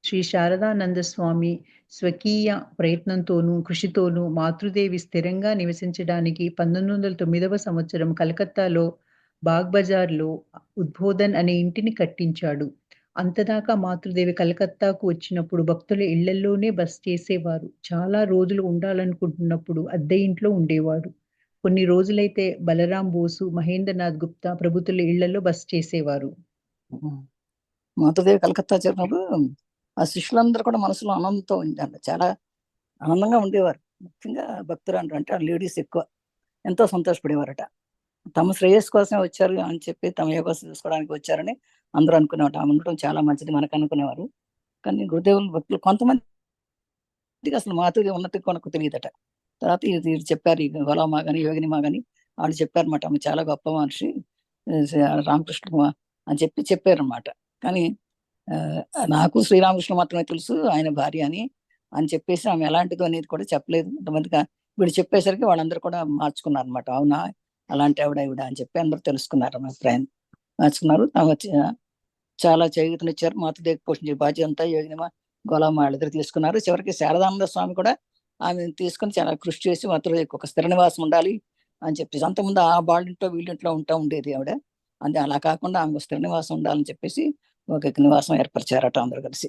శ్రీ శారదానంద స్వామి స్వకీయ ప్రయత్నంతోనూ, కృషితోనూ మాతృదేవి స్థిరంగా నివసించడానికి 1909వ సంవత్సరం కలకత్తాలో బాగ్ బజార్‌లో ఉద్బోధన్ అనే ఇంటిని కట్టించాడు. అంతదాకా మాతృదేవి కలకత్తాకు వచ్చినప్పుడు భక్తుల ఇళ్లల్లోనే బస చేసేవారు. చాలా రోజులు ఉండాలనుకుంటున్నప్పుడు అద్దె ఇంట్లో ఉండేవారు. కొన్ని రోజులైతే బలరాం బోసు, మహేంద్రనాథ్ గుప్తా ప్రభుతుల ఇళ్లలో బస చేసేవారు. మాతృదేవి కలకత్తా చేరినప్పుడు ఆ శిష్యులందరూ కూడా మనసులో ఆనందంతో ఉందండి. చాలా ఆనందంగా ఉండేవారు. ముఖ్యంగా భక్తురాండ్రు అంటే లేడీస్ ఎక్కువ ఎంతో సంతోషపడేవారట. తమ శ్రేయస్సు కోసమే వచ్చారు అని చెప్పి, తమ యోగాసన చూసుకోవడానికి వచ్చారని అందరూ అనుకునేవారు. ఆమె ఉండటం చాలా మంచిది మనకు అనుకునేవారు. కానీ గురుదేవుల భక్తులు కొంతమందికి అసలు మాతృదేవి ఉన్నట్టు కొనకు తెలియదట. తర్వాత ఇది ఇది చెప్పారు, ఈ గోలామా గాని, యోగినిమా గాని వాళ్ళు చెప్పారన్నమాట. ఆమె చాలా గొప్ప మనిషి, రామకృష్ణ అని చెప్పారన్నమాట. కానీ నాకు శ్రీరామకృష్ణ మాత్రమే తెలుసు ఆయన భార్య అని చెప్పేసి ఆమె ఎలాంటిదో అనేది కూడా చెప్పలేదు. కొంతమందికి వీడు చెప్పేసరికి వాళ్ళందరూ కూడా మార్చుకున్నారు అనమాట. అవునా, అలాంటి ఆవిడ అని చెప్పి అందరూ తెలుసుకున్నారు, అభిప్రాయం మార్చుకున్నారు. చాలా చేయూతనిచ్చారు. మాతృదేవి పోషించే బాధ్యత అంతా యోగినిమ, గోలామ వాళ్ళిద్దరు తీసుకున్నారు. చివరికి శారదానంద స్వామి కూడా ఆమెను తీసుకుని చాలా కృషి చేసి మాతృదేవికి ఒక స్థిర నివాసం ఉండాలి అని చెప్పేసి, అంతకుముందు ఆ వాళ్ళింట్లో వీళ్ళింట్లో ఉండేది ఆవిడ. అంటే అలా కాకుండా ఆమెకు స్థిర నివాసం ఉండాలని చెప్పేసి ఒక నివాసం ఏర్పరిచారట అందరూ కలిసి.